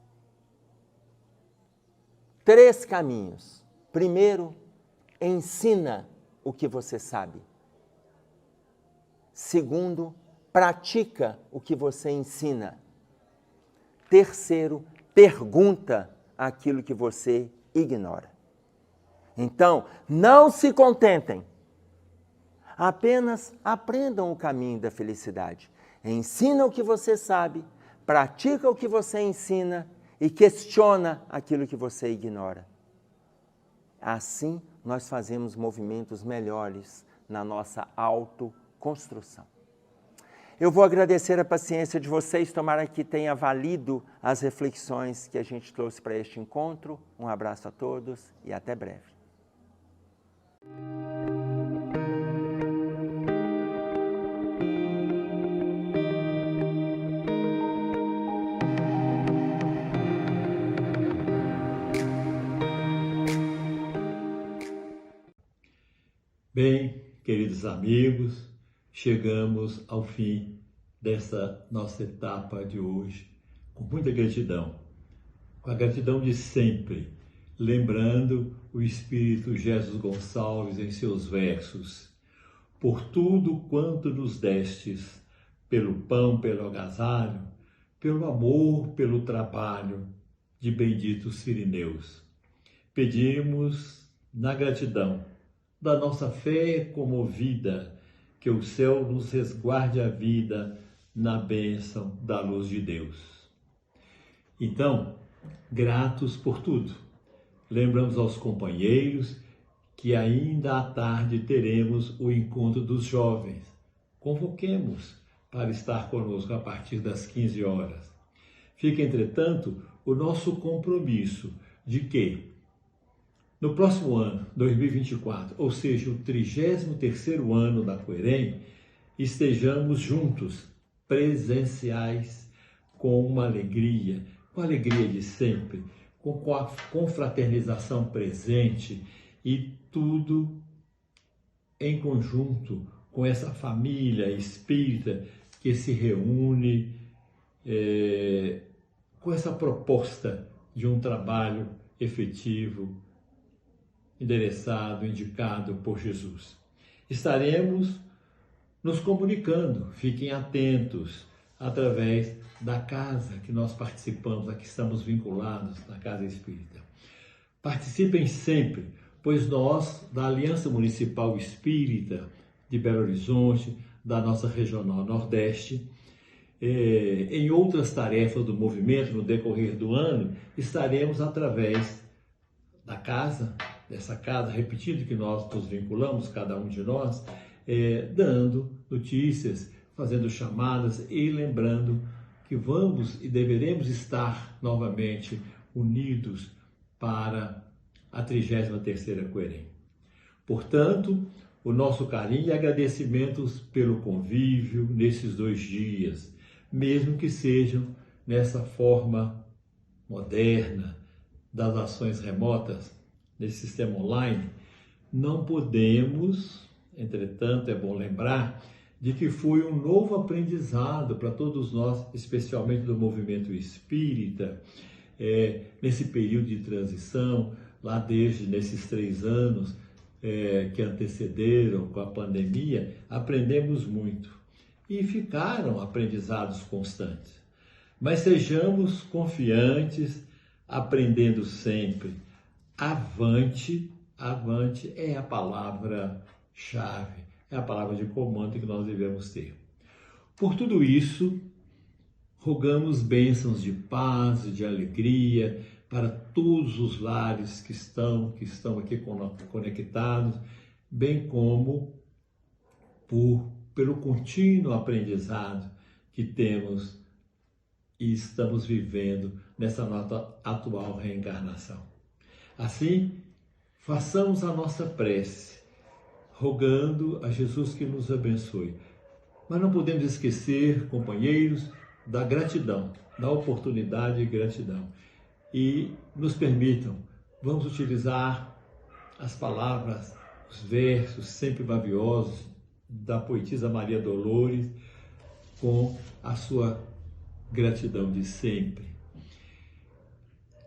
[SPEAKER 3] 3 caminhos. Primeiro, ensina o que você sabe. Segundo, pratica o que você ensina. Terceiro, pergunta aquilo que você ignora. Então, não se contentem. Apenas aprendam o caminho da felicidade. Ensina o que você sabe, pratica o que você ensina e questiona aquilo que você ignora. Assim, nós fazemos movimentos melhores na nossa autoconstrução. Eu vou agradecer a paciência de vocês, tomara que tenha valido as reflexões que a gente trouxe para este encontro. Um abraço a todos e até breve.
[SPEAKER 2] Bem, queridos amigos, chegamos ao fim dessa nossa etapa de hoje, com muita gratidão, com a gratidão de sempre, lembrando o Espírito Jesus Gonçalves em seus versos: por tudo quanto nos destes, pelo pão, pelo agasalho, pelo amor, pelo trabalho de benditos Sirineus. Pedimos, na gratidão da nossa fé comovida, que o céu nos resguarde a vida na bênção da luz de Deus. Então, gratos por tudo, lembramos aos companheiros que ainda à tarde teremos o encontro dos jovens. Convoquemos para estar conosco a partir das 15 horas. Fica, entretanto, o nosso compromisso de que, no próximo ano, 2024, ou seja, o 33º ano da Coerem, estejamos juntos, presenciais, com uma alegria, com a alegria de sempre, com a confraternização presente e tudo em conjunto com essa família espírita que se reúne com essa proposta de um trabalho efetivo, endereçado, indicado por Jesus. Estaremos nos comunicando, fiquem atentos, através da casa que nós participamos, a que estamos vinculados, na Casa Espírita. Participem sempre, pois nós, da Aliança Municipal Espírita de Belo Horizonte, da nossa Regional Nordeste, em outras tarefas do movimento no decorrer do ano, estaremos através da casa, dessa casa, repetindo que nós nos vinculamos, cada um de nós, dando notícias, fazendo chamadas e lembrando que vamos e deveremos estar novamente unidos para a 33ª Coerem. Portanto, o nosso carinho e agradecimentos pelo convívio nesses 2 dias, mesmo que sejam nessa forma moderna das ações remotas, nesse sistema online, não podemos, entretanto, é bom lembrar, de que foi um novo aprendizado para todos nós, especialmente do movimento espírita, nesse período de transição, lá desde nesses 3 anos que antecederam com a pandemia, aprendemos muito e ficaram aprendizados constantes. Mas sejamos confiantes, aprendendo sempre. Avante, avante é a palavra-chave, é a palavra de comando que nós devemos ter. Por tudo isso, rogamos bênçãos de paz e de alegria para todos os lares que estão aqui conectados, bem como por pelo contínuo aprendizado que temos e estamos vivendo nessa nossa atual reencarnação. Assim, façamos a nossa prece, rogando a Jesus que nos abençoe. Mas não podemos esquecer, companheiros, da gratidão, da oportunidade de gratidão. E nos permitam, vamos utilizar as palavras, os versos sempre maviosos da poetisa Maria Dolores, com a sua gratidão de sempre.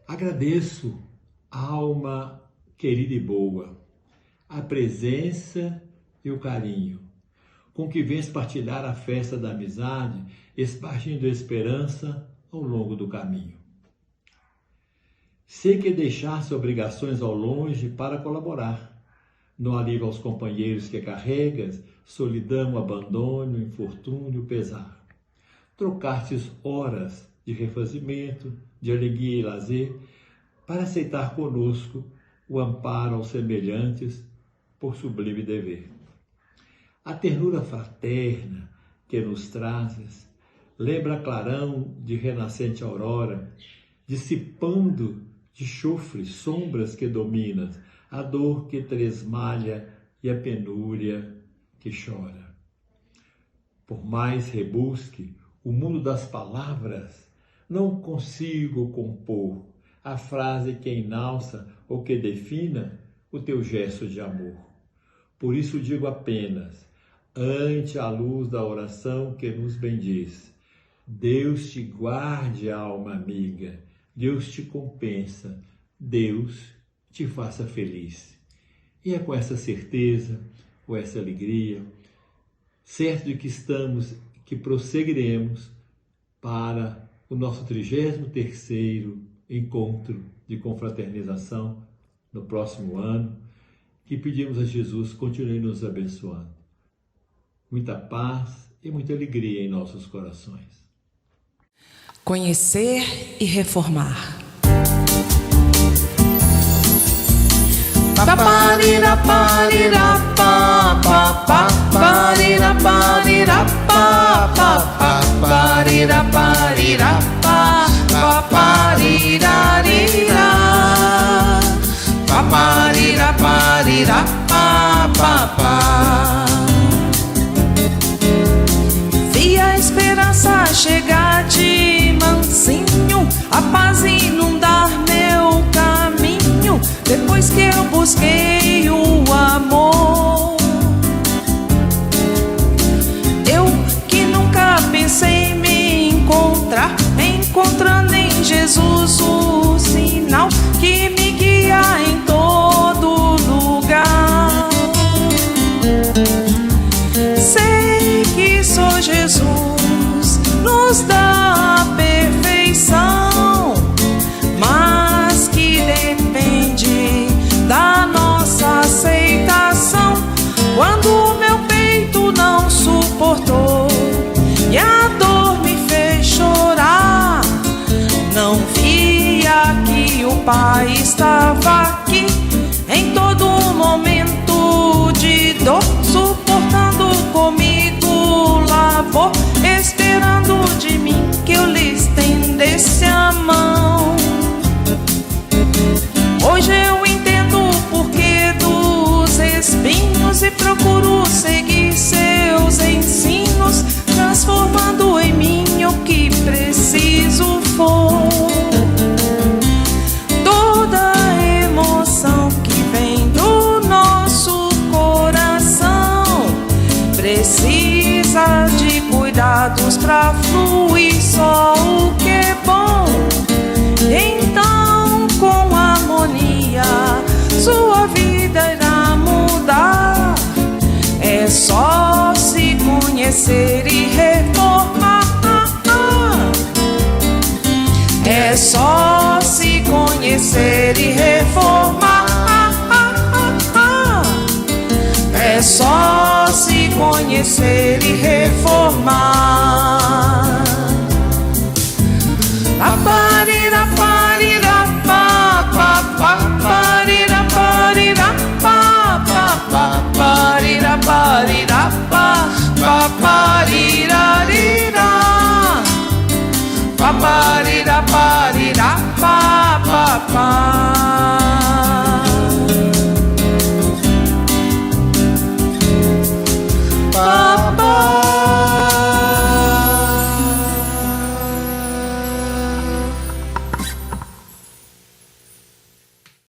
[SPEAKER 2] Agradeço, alma querida e boa, a presença e o carinho com que vens partilhar a festa da amizade, espargindo esperança ao longo do caminho. Sei que deixaste obrigações ao longe para colaborar no alívio aos companheiros que carregas, solidão, abandono, infortúnio, pesar. Trocastes horas de refazimento, de alegria e lazer, para aceitar conosco o amparo aos semelhantes por sublime dever. A ternura fraterna que nos trazes lembra clarão de renascente aurora, dissipando de chofre sombras que dominas, a dor que tresmalha e a penúria que chora. Por mais rebusque o mundo das palavras, não consigo compor a frase que enalça ou que defina o teu gesto de amor. Por isso digo apenas, ante a luz da oração que nos bendiz, Deus te guarde, alma amiga, Deus te compensa, Deus te faça feliz. E é com essa certeza, com essa alegria, certo de que prosseguiremos para o nosso 33º encontro de confraternização no próximo ano, que pedimos a Jesus continue nos abençoando. Muita paz e muita alegria em nossos corações.
[SPEAKER 1] Conhecer e reformar. Vi a esperança chegar de mansinho, a paz inundar meu caminho, depois que eu busquei o amor. Eu que nunca pensei em me encontrar, encontrando em Jesus o sinal que me guia em todo lugar. Sei que só Jesus nos dá a perfeição, mas que depende da nossa aceitação. Quando o meu peito não suportou e a dor me fez chorar, não via que o Pai estava aqui em todo momento de dor, suportando comigo lavor, esperando de mim que eu lhe estendesse a mão. Hoje eu entendo o porquê dos espinhos e procuro seguir seus ensinos, transformando em mim o que preciso for. Toda emoção que vem do nosso coração precisa de cuidados pra fluir só o que é bom. Então, com harmonia, sua vida irá mudar. É só se conhecer e reformar. É só se conhecer e reformar. É só se conhecer e reformar.